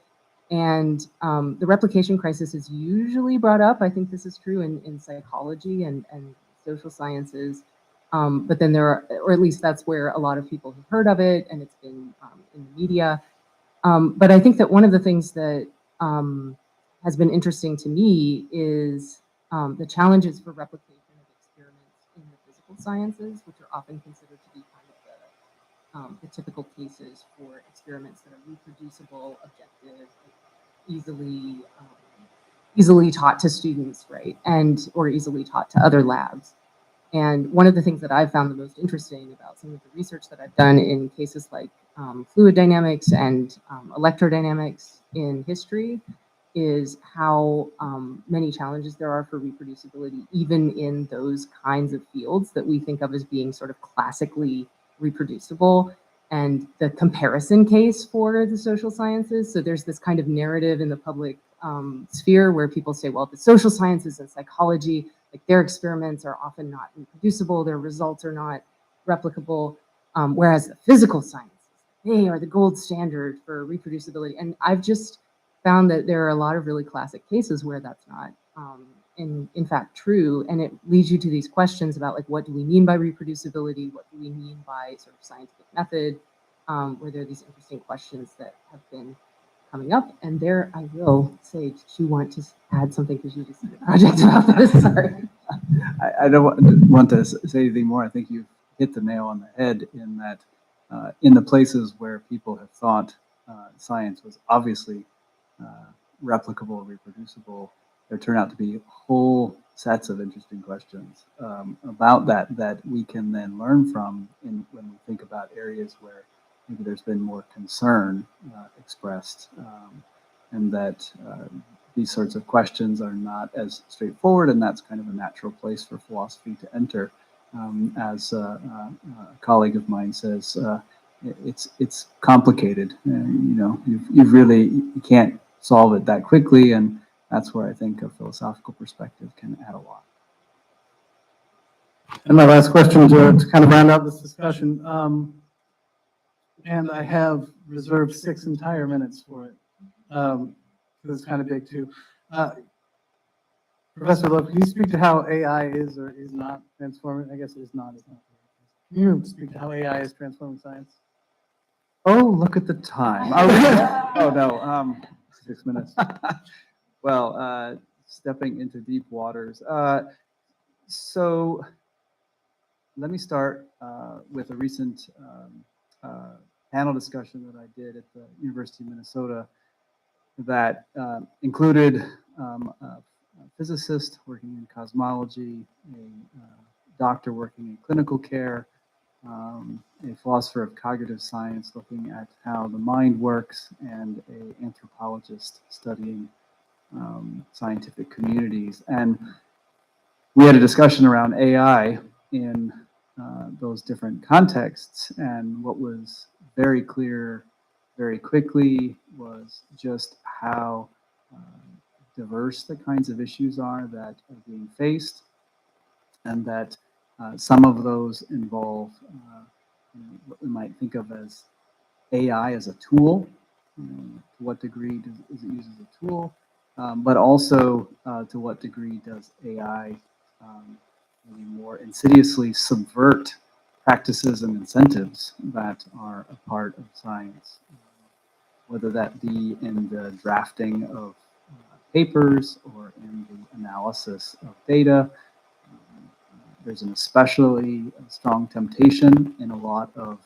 And the replication crisis is usually brought up, I think this is true in psychology and social sciences. But then there are, or at least that's where a lot of people have heard of it, and it's been in the media. But I think that one of the things that has been interesting to me is the challenges for replication of experiments in the physical sciences, which are often considered to be kind of the typical cases for experiments that are reproducible, objective, easily taught to students, right, and or easily taught to other labs. And one of the things that I've found the most interesting about some of the research that I've done in cases like fluid dynamics and electrodynamics in history is how many challenges there are for reproducibility, even in those kinds of fields that we think of as being sort of classically reproducible. And the comparison case for the social sciences. So there's this kind of narrative in the public sphere where people say, well, the social sciences and psychology, like their experiments are often not reproducible, their results are not replicable, whereas the physical sciences, they are the gold standard for reproducibility. And I've just found that there are a lot of really classic cases where that's not in fact true, and it leads you to these questions about like, what do we mean by reproducibility? What do we mean by sort of scientific method? Where there are these interesting questions that have been coming up. And there I will say, do you want to add something because you just did a project about this? Sorry. I don't want to say anything more. I think you've hit the nail on the head in that in the places where people have thought science was obviously replicable, reproducible, there turn out to be whole sets of interesting questions about that we can then learn from when we think about areas where maybe there's been more concern expressed, and that these sorts of questions are not as straightforward, and that's kind of a natural place for philosophy to enter. As a colleague of mine says, it's complicated. You can't solve it that quickly, and that's where I think a philosophical perspective can add a lot. And my last question to kind of round out this discussion, and I have reserved 6 entire minutes for it. It's kind of big too. Professor Love, can you speak to how AI is or is not transforming? I guess it is not. It's not. Can you speak to how AI is transforming science? Oh, look at the time. Oh no, 6 minutes. Well, stepping into deep waters. So let me start with a recent panel discussion that I did at the University of Minnesota that included a physicist working in cosmology, a doctor working in clinical care, a philosopher of cognitive science looking at how the mind works, and an anthropologist studying scientific communities. And we had a discussion around AI in those different contexts, and what was very clear very quickly was just how diverse the kinds of issues are that are being faced, and that some of those involve what we might think of as AI as a tool. To what degree is it used as a tool? But also to what degree does AI maybe more insidiously subvert practices and incentives that are a part of science, whether that be in the drafting of papers or in the analysis of data. There's an especially strong temptation in a lot of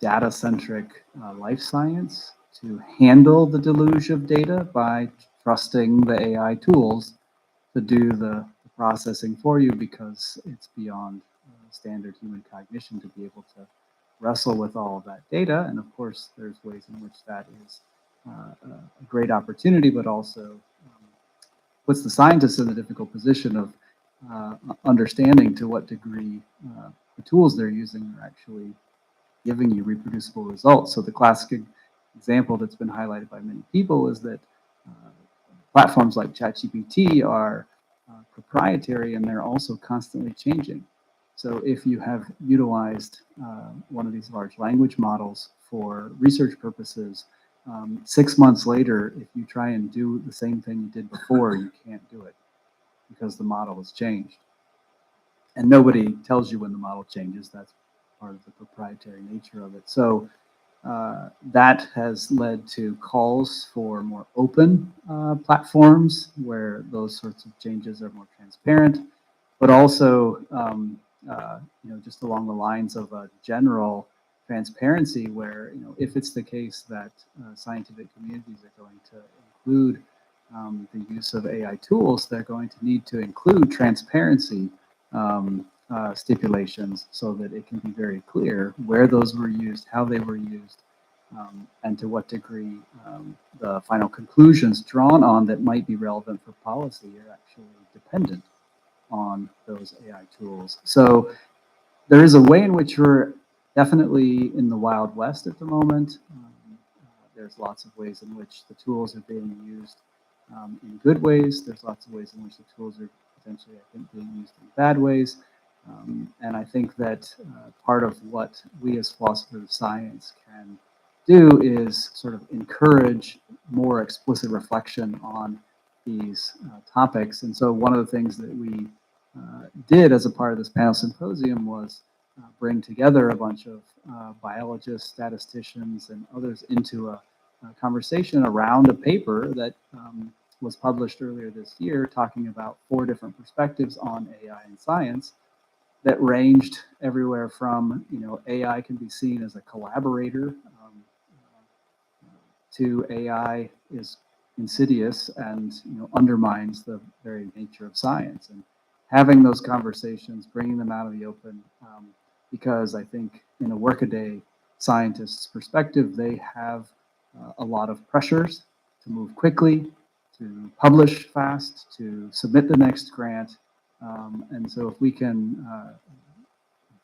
data-centric life science to handle the deluge of data by trusting the AI tools to do the processing for you, because it's beyond standard human cognition to be able to wrestle with all of that data. And of course, there's ways in which that is a great opportunity, but also puts the scientists in the difficult position of understanding to what degree the tools they're using are actually giving you reproducible results. So the classic example that's been highlighted by many people is that platforms like ChatGPT are proprietary, and they're also constantly changing. So if you have utilized one of these large language models for research purposes, 6 months later, if you try and do the same thing you did before, you can't do it because the model has changed. And nobody tells you when the model changes. That's part of the proprietary nature of it. So that has led to calls for more open platforms where those sorts of changes are more transparent, but also just along the lines of a general transparency where, if it's the case that scientific communities are going to include the use of AI tools, they're going to need to include transparency stipulations so that it can be very clear where those were used, how they were used, and to what degree the final conclusions drawn on that might be relevant for policy are actually dependent on those AI tools. So there is a way in which we're definitely in the Wild West at the moment. There's lots of ways in which the tools are being used in good ways. There's lots of ways in which the tools are potentially, I think, being used in bad ways. And I think that part of what we as philosophers of science can do is sort of encourage more explicit reflection on these topics. And so one of the things that we did as a part of this panel symposium was bring together a bunch of biologists, statisticians, and others into a conversation around a paper that was published earlier this year talking about 4 different perspectives on AI and science that ranged everywhere from, AI can be seen as a collaborator, to AI is insidious and undermines the very nature of science. And having those conversations, bringing them out of the open, because I think in a workaday scientist's perspective, they have a lot of pressures to move quickly, to publish fast, to submit the next grant. And so if we can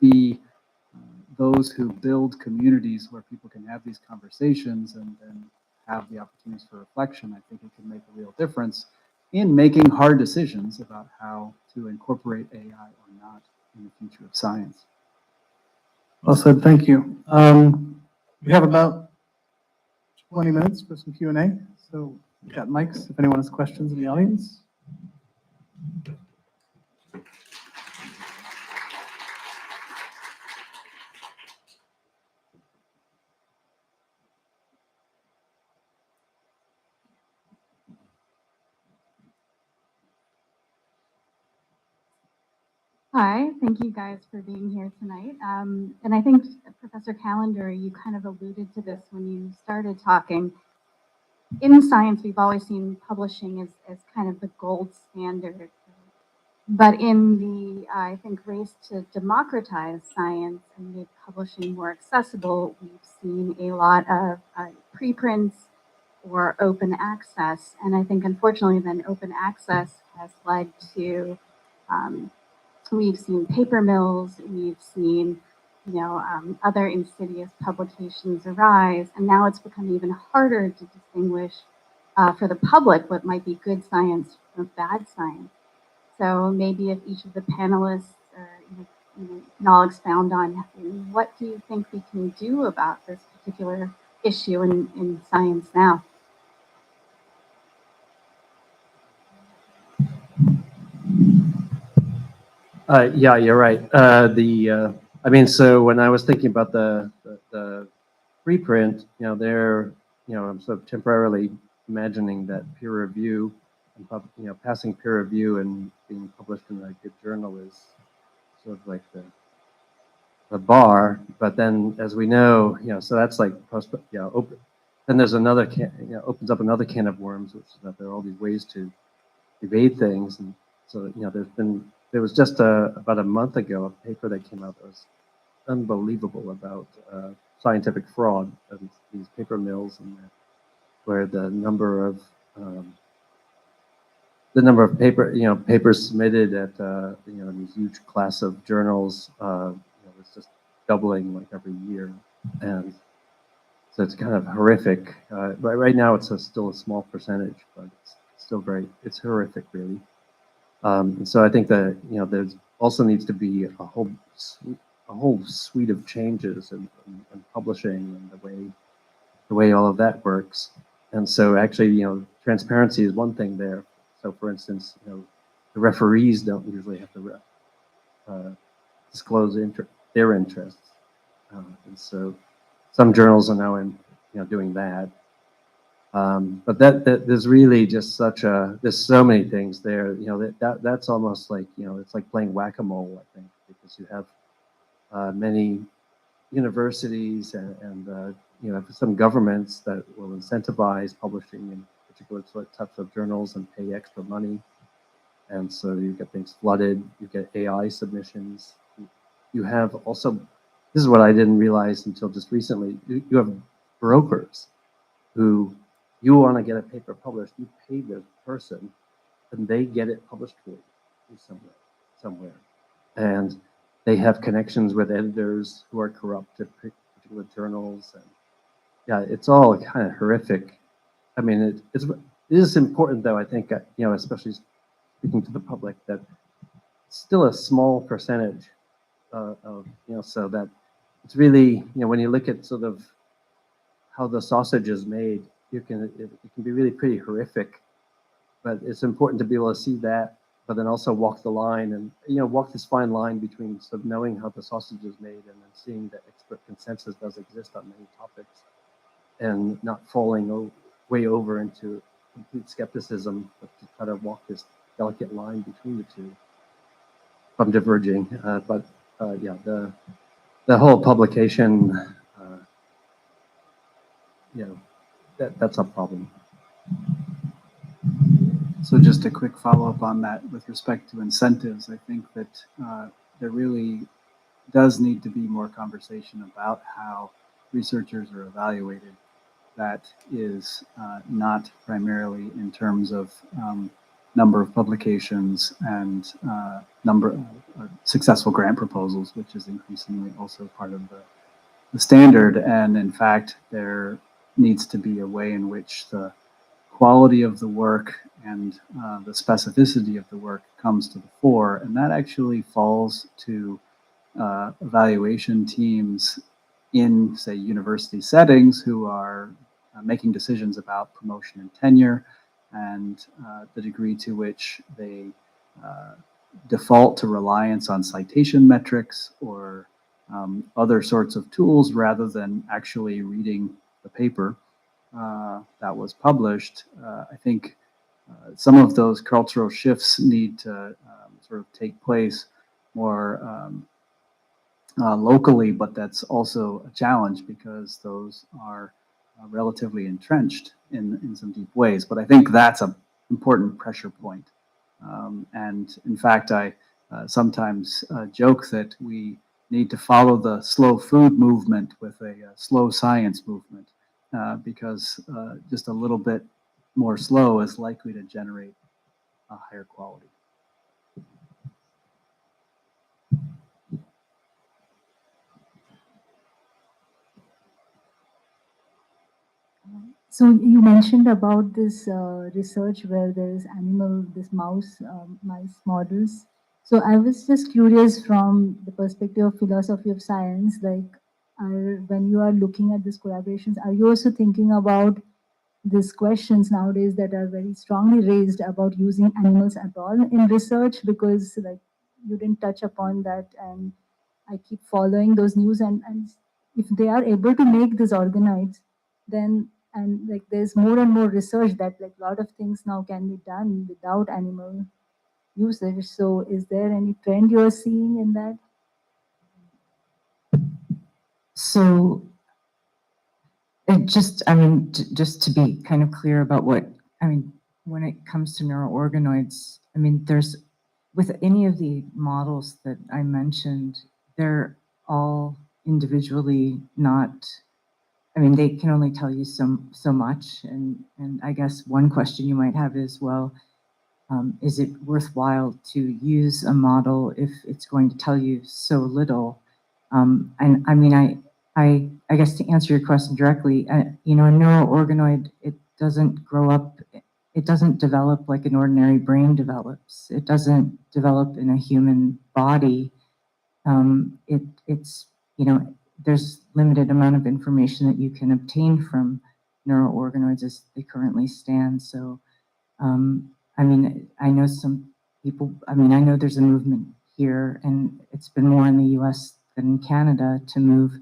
be those who build communities where people can have these conversations and have the opportunities for reflection, I think it can make a real difference in making hard decisions about how to incorporate AI or not in the future of science. Well said, thank you. We have about 20 minutes for some Q&A. So we've got mics if anyone has questions in the audience. Hi, thank you guys for being here tonight. And I think Professor Callender, you kind of alluded to this when you started talking. In science, we've always seen publishing as kind of the gold standard. But in the, I think, race to democratize science and make publishing more accessible, we've seen a lot of preprints or open access. And I think, unfortunately, then open access has led to we've seen paper mills, we've seen, other insidious publications arise, and now it's become even harder to distinguish for the public what might be good science from bad science. So maybe if each of the panelists can all expound on what do you think we can do about this particular issue in science now? Yeah, you're right. So when I was thinking about the preprint, I'm sort of temporarily imagining that peer review, and passing peer review and being published in a good journal is sort of like the bar. But then, as we know, so that's like open. Then there's another opens up another can of worms, which is that there are all these ways to evade things, and so there was just about a month ago a paper that came out that was unbelievable about scientific fraud and these paper mills, and where the number of papers submitted at these huge class of journals was just doubling like every year, and so it's kind of horrific. Right now it's still a small percentage, but it's still it's horrific, really. And so I think that there's also needs to be a whole suite of changes in publishing and the way all of that works. And so actually, transparency is one thing there. So for instance, the referees don't usually have to disclose their interests, and so some journals are now doing that. But that there's really just there's so many things there. That's almost like it's like playing whack-a-mole, I think, because you have many universities and some governments that will incentivize publishing in particular types of journals and pay extra money, and so you get things flooded. You get AI submissions. You have also, this is what I didn't realize until just recently. You have brokers who, you want to get a paper published, you pay the person, and they get it published for you somewhere. And they have connections with editors who are corrupt at particular journals. And yeah, it's all kind of horrific. I mean, it is important, though, I think, especially speaking to the public, that it's still a small percentage so that it's really, when you look at sort of how the sausage is made, it can be really pretty horrific, but it's important to be able to see that, but then also walk the line and walk this fine line between sort of knowing how the sausage is made and then seeing that expert consensus does exist on many topics, and not falling way over into complete skepticism, but to try to walk this delicate line between the two from diverging. Yeah, the whole publication, that's a problem. So just a quick follow-up on that with respect to incentives. I think that there really does need to be more conversation about how researchers are evaluated. That is not primarily in terms of number of publications and number of successful grant proposals, which is increasingly also part of the standard. And in fact, there needs to be a way in which the quality of the work and the specificity of the work comes to the fore. And that actually falls to evaluation teams in, say, university settings who are making decisions about promotion and tenure and the degree to which they default to reliance on citation metrics or other sorts of tools rather than actually reading the paper that was published. I think some of those cultural shifts need to sort of take place more locally, but that's also a challenge because those are relatively entrenched in some deep ways. But I think that's an important pressure point. And in fact, I sometimes joke that we need to follow the slow food movement with a slow science movement because just a little bit more slow is likely to generate a higher quality. So you mentioned about this research where there is this mice models. So I was just curious from the perspective of philosophy of science, like when you are looking at these collaborations, are you also thinking about these questions nowadays that are very strongly raised about using animals at all in research? Because like you didn't touch upon that, and I keep following those news, and if they are able to make these organoids, then and like there's more and more research that like a lot of things now can be done without animal usage. So is there any trend you're seeing in that? So just to be kind of clear about when it comes to neuroorganoids, with any of the models that I mentioned, they're all individually not, they can only tell you so much. And I guess one question you might have is, well, is it worthwhile to use a model if it's going to tell you so little? I guess to answer your question directly, a neuroorganoid, it doesn't grow up, it doesn't develop like an ordinary brain develops. It doesn't develop in a human body. There's limited amount of information that you can obtain from neuroorganoids as they currently stand. So, I know some people, I know there's a movement here, and it's been more in the US than in Canada to move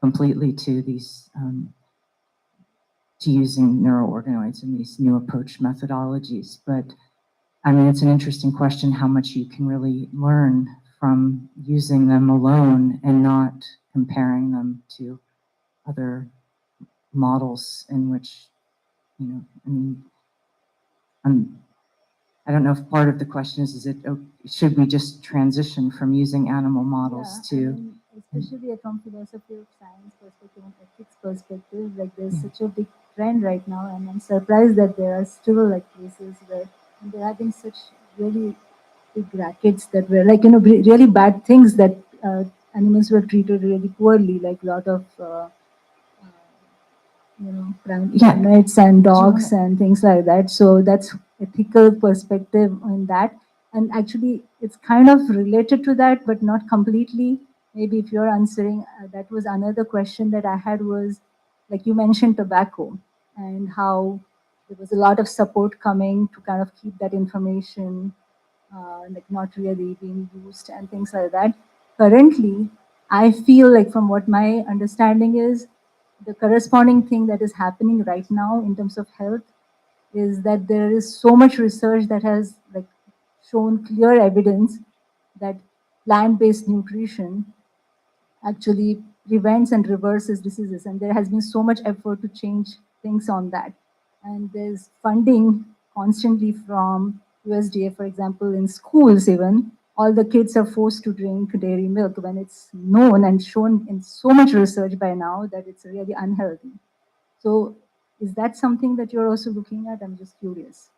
completely to these, to using neuroorganoids and these new approach methodologies. But it's an interesting question how much you can really learn from using them alone and not comparing them to other models in which, I don't know if part of the question is should we just transition from using animal models to... Especially from philosophy of science perspective and ethics perspective, like there's such a big trend right now, and I'm surprised that there are still like cases where there have been such really big rackets that were like, really bad things that animals were treated really poorly, like a lot of, primates and dogs and things like that. So that's ethical perspective on that. And actually, it's kind of related to that, but not completely. Maybe if you're answering, that was another question that I had was, like you mentioned tobacco and how there was a lot of support coming to kind of keep that information like not really being used and things like that. Currently, I feel like from what my understanding is, the corresponding thing that is happening right now in terms of health is that there is so much research that has like shown clear evidence that plant-based nutrition actually prevents and reverses diseases. And there has been so much effort to change things on that. And there's funding constantly from USDA, for example, in schools even. All the kids are forced to drink dairy milk when it's known and shown in so much research by now that it's really unhealthy. So is that something that you're also looking at? I'm just curious.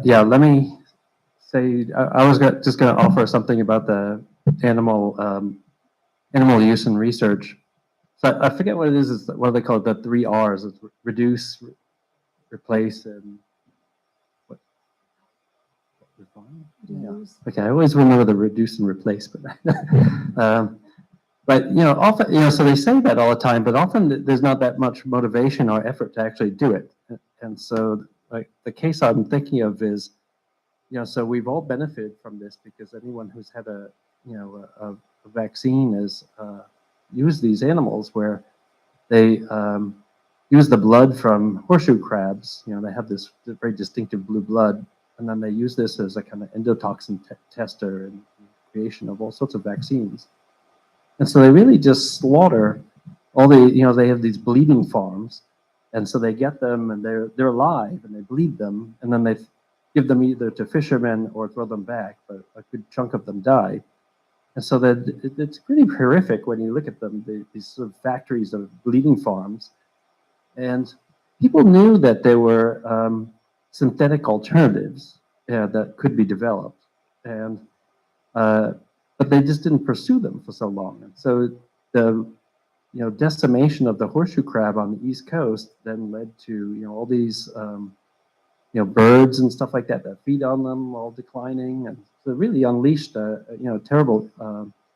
Yeah, let me say, I was just going to offer something about the animal animal use and research. So I forget what it is. What do they call it? The 3 R's. It's reduce, replace, and what? Refine? Yeah. Okay, I always remember the reduce and replace, but often so they say that all the time, but often there's not that much motivation or effort to actually do it. And so, like the case I'm thinking of is, so we've all benefited from this because anyone who's had a vaccine has used these animals where they use the blood from horseshoe crabs. They have this very distinctive blue blood, and then they use this as a kind of endotoxin tester and creation of all sorts of vaccines. And so they really just slaughter all they have these bleeding farms, and so they get them and they're alive and they bleed them, and then they give them either to fishermen or throw them back, but a good chunk of them die. And so that it's pretty horrific when you look at them, these sort of factories of bleeding farms. And people knew that there were synthetic alternatives that could be developed, and but they just didn't pursue them for so long. And so the decimation of the horseshoe crab on the East Coast then led to all these birds and stuff like that feed on them all declining, and so it really unleashed terrible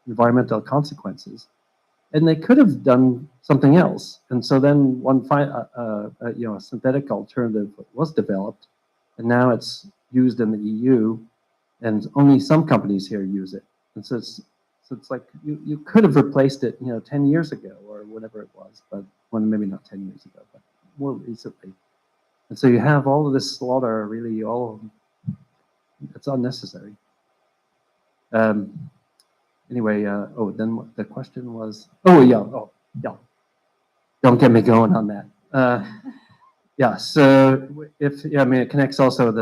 environmental consequences. And they could have done something else. And so then a synthetic alternative was developed, and now it's used in the EU, and only some companies here use it. And so it's like you could have replaced it 10 years ago or whatever it was, but maybe not 10 years ago, but more recently. And so you have all of this slaughter, really it's unnecessary. Anyway, then the question was, yeah. Don't get me going on that. Yeah, so it connects also a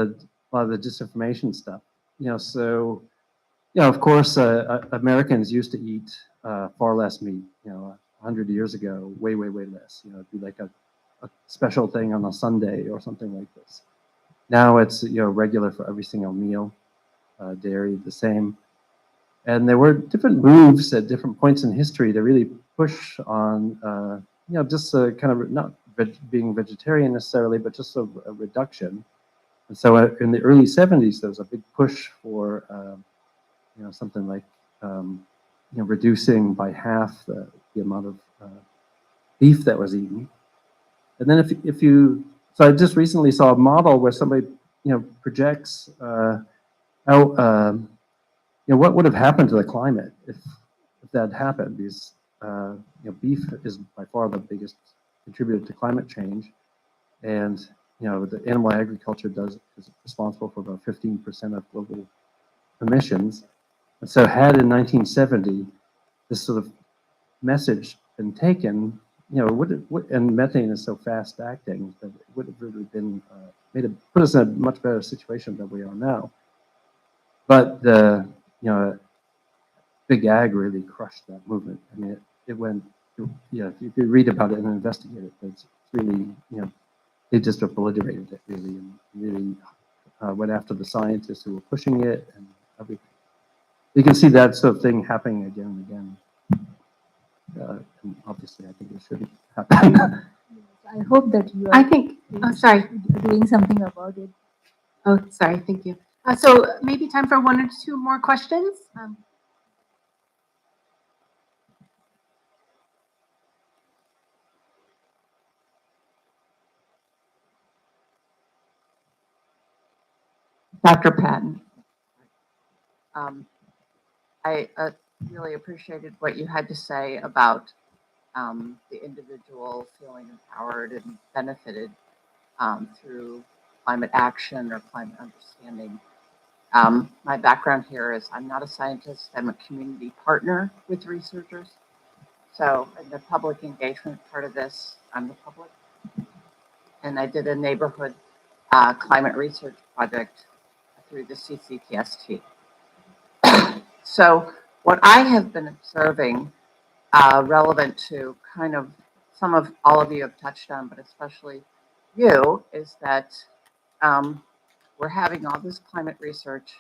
lot of the disinformation stuff. Of course, Americans used to eat far less meat. 100 years ago, way less. It'd be like a special thing on a Sunday or something like this. Now it's regular for every single meal. Dairy the same. And there were different moves at different points in history to really push on just a kind of not being vegetarian necessarily, but just a reduction. And so in the early 70s, there was a big push for something like reducing by half the amount of beef that was eaten. And then so I just recently saw a model where somebody projects how what would have happened to the climate if that happened. Because beef is by far the biggest contributor to climate change, and the animal agriculture is responsible for about 15% of global emissions. And so, had in 1970 this sort of message been taken, and methane is so fast acting that it would have really been put us in a much better situation than we are now. But the Big Ag really crushed that movement. I mean, it went. If you could read about it and investigate it, it's really they just obliterated it really, and really went after the scientists who were pushing it and everything. You can see that sort of thing happening again and again. And obviously, I think it shouldn't happen. I hope that you are I think, sorry. doing something about it. Oh, sorry, thank you. So maybe time for 1 or 2 more questions. Dr. Patton, I really appreciated what you had to say about the individual feeling empowered and benefited. through climate action or climate understanding. My background here is I'm not a scientist, I'm a community partner with researchers. So in the public engagement part of this, I'm the public. And I did a neighborhood climate research project through the CCTST. So what I have been observing relevant to kind of some of all of you have touched on, but especially you, is that we're having all this climate research.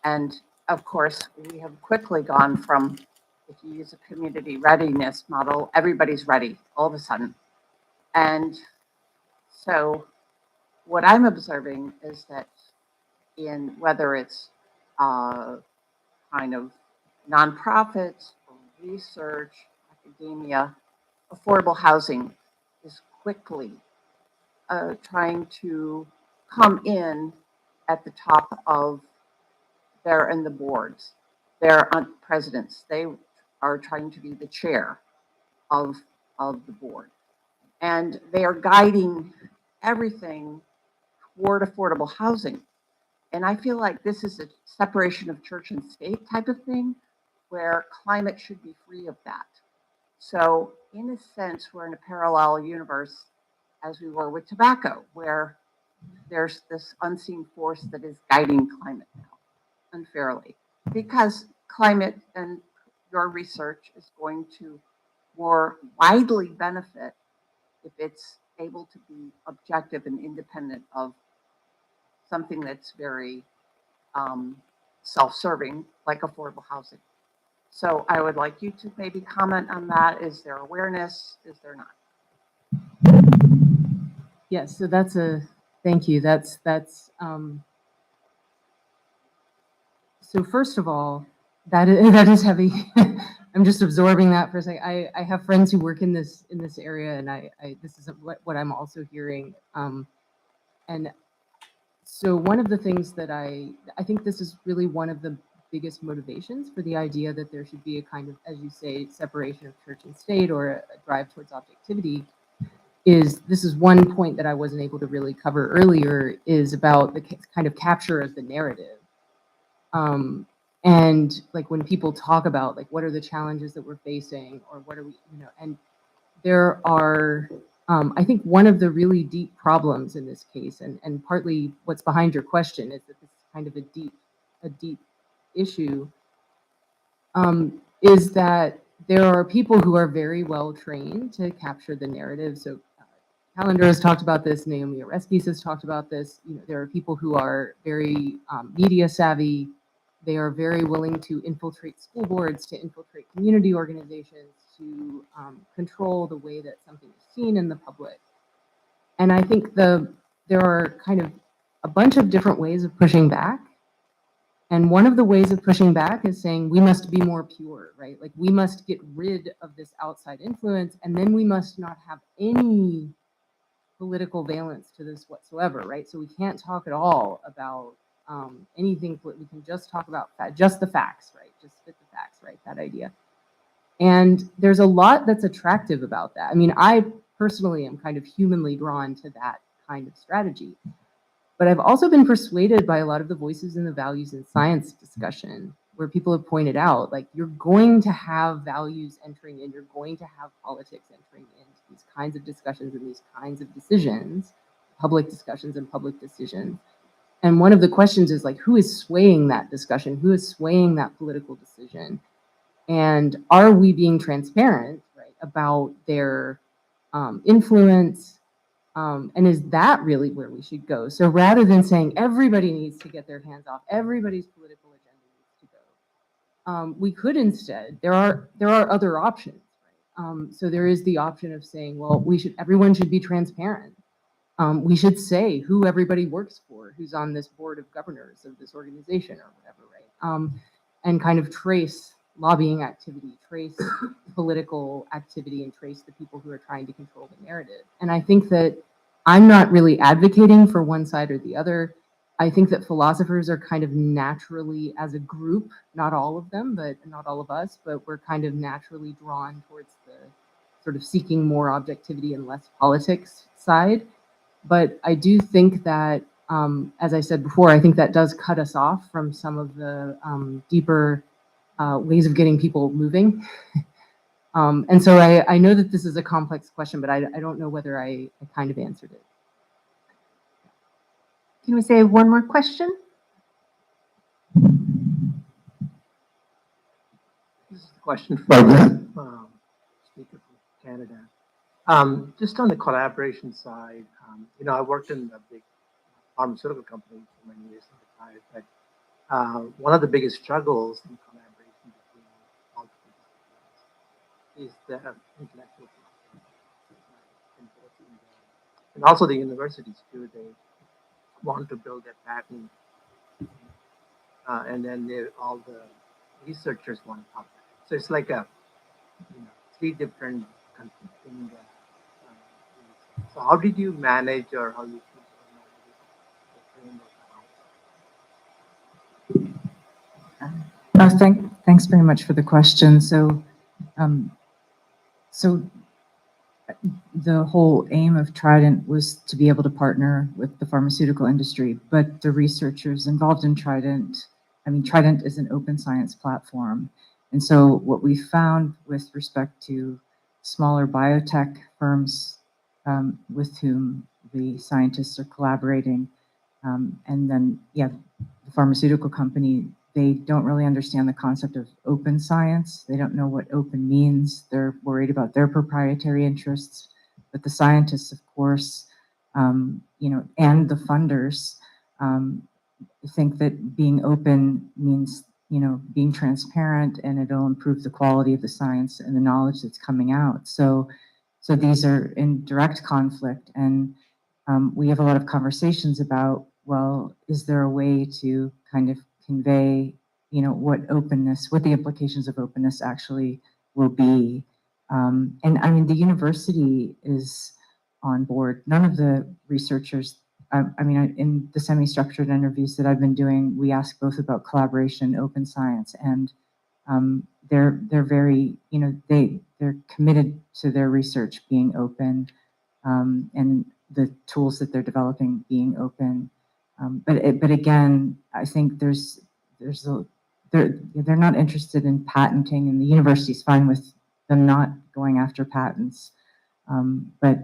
And of course, we have quickly gone from, if you use a community readiness model, everybody's ready all of a sudden. And so what I'm observing is that in whether it's kind of nonprofits, or research, academia, affordable housing is quickly trying to come in at the top of they're in the boards. They're presidents. They are trying to be the chair of the board. And they are guiding everything toward affordable housing. And I feel like this is a separation of church and state type of thing where climate should be free of that. So in a sense, we're in a parallel universe as we were with tobacco, where there's this unseen force that is guiding climate now unfairly, because climate and your research is going to more widely benefit if it's able to be objective and independent of something that's very self-serving, like affordable housing. So I would like you to maybe comment on that. Is there awareness? Is there not? Yes, so that's thank you. So first of all, that is heavy. I'm just absorbing that for a second. I have friends who work in this area, and I this is what I'm also hearing. And so one of the things that I think this is really one of the biggest motivations for the idea that there should be a kind of, as you say, separation of church and state, or a drive towards objectivity. This is one point that I wasn't able to really cover earlier, is about the kind of capture of the narrative. And like when people talk about like what are the challenges that we're facing, or what are we, and there are, I think one of the really deep problems in this case, and partly what's behind your question, is that this is kind of a deep issue, is that there are people who are very well trained to capture the narrative. So Callender has talked about this, Naomi Oreskes has talked about this. There are people who are very media savvy. They are very willing to infiltrate school boards, to infiltrate community organizations, to control the way that something is seen in the public. And I think there are kind of a bunch of different ways of pushing back. And one of the ways of pushing back is saying we must be more pure, right? Like we must get rid of this outside influence, and then we must not have any political valence to this whatsoever, right? So we can't talk at all about anything. We can just talk about just the facts, right? Just spit the facts, right? That idea. And there's a lot that's attractive about that. I mean, I personally am kind of humanly drawn to that kind of strategy. But I've also been persuaded by a lot of the voices in the values in science discussion, where people have pointed out, like, you're going to have values entering in, you're going to have politics entering into these kinds of discussions and these kinds of decisions, public discussions and public decisions. And one of the questions is, like, who is swaying that discussion? Who is swaying that political decision? And are we being transparent, right, about their influence? And is that really where we should go? So rather than saying everybody needs to get their hands off, everybody's political agenda needs to go, we could instead, there are other options, right? So there is the option of saying, well, everyone should be transparent. We should say who everybody works for, who's on this board of governors of this organization or whatever, right? And kind of trace lobbying activity, trace political activity, and trace the people who are trying to control the narrative. And I think that I'm not really advocating for one side or the other. I think that philosophers are kind of naturally, as a group, not all of them, but not all of us, but we're kind of naturally drawn towards the sort of seeking more objectivity and less politics side. But I do think that, as I said before, I think that does cut us off from some of the deeper ways of getting people moving. And so I know that this is a complex question, but I don't know whether I kind of answered it. Can we say one more question? This is a question for the speaker from Canada. Just on the collaboration side, I worked in a big pharmaceutical company for many years in the but one of the biggest struggles in collaboration between multiple disciplines is the intellectual property. And also the universities too, they want to build their patent, and then all the researchers want to publish. So it's like a three different conflicting. So how did you manage, or how you Thanks very much for the question. So the whole aim of Trident was to be able to partner with the pharmaceutical industry, but the researchers involved in Trident, Trident is an open science platform. And so what we found with respect to smaller biotech firms with whom the scientists are collaborating, and then, the pharmaceutical company, they don't really understand the concept of open science. They don't know what open means. They're worried about their proprietary interests. But the scientists, of course, and the funders think that being open means, being transparent, and it'll improve the quality of the science and the knowledge that's coming out. So these are in direct conflict, and we have a lot of conversations about, well, is there a way to kind of convey, what the implications of openness actually will be. And the university is on board. None of the researchers, in the semi-structured interviews that I've been doing, we ask both about collaboration, open science, and they're very, they're committed to their research being open, and the tools that they're developing being open. But again, I think they're not interested in patenting, and the university's fine with them not going after patents. But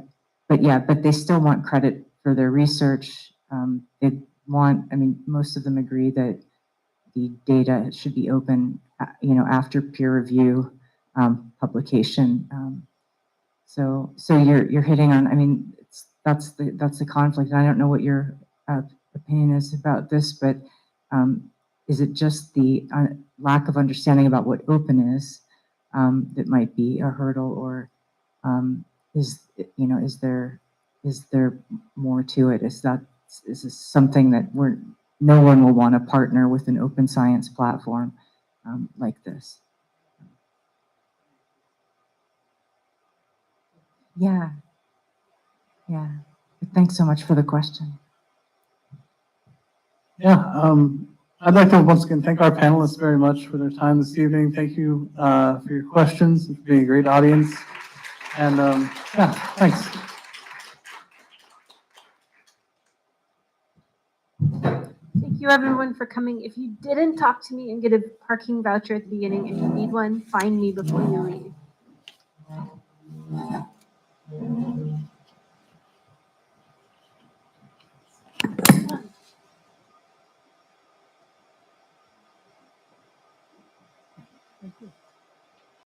they still want credit for their research. They want, most of them agree that the data should be open, after peer review publication. So you're hitting on, that's the conflict. I don't know what your opinion is about this, but is it just the lack of understanding about what open is that might be a hurdle, or is there more to it? Is this something that no one will want to partner with an open science platform like this? Yeah. Thanks so much for the question. Yeah, I'd like to once again thank our panelists very much for their time this evening. Thank you for your questions, and for being a great audience. And thanks. Thank you everyone for coming. If you didn't talk to me and get a parking voucher at the beginning, if you need one, find me before you leave.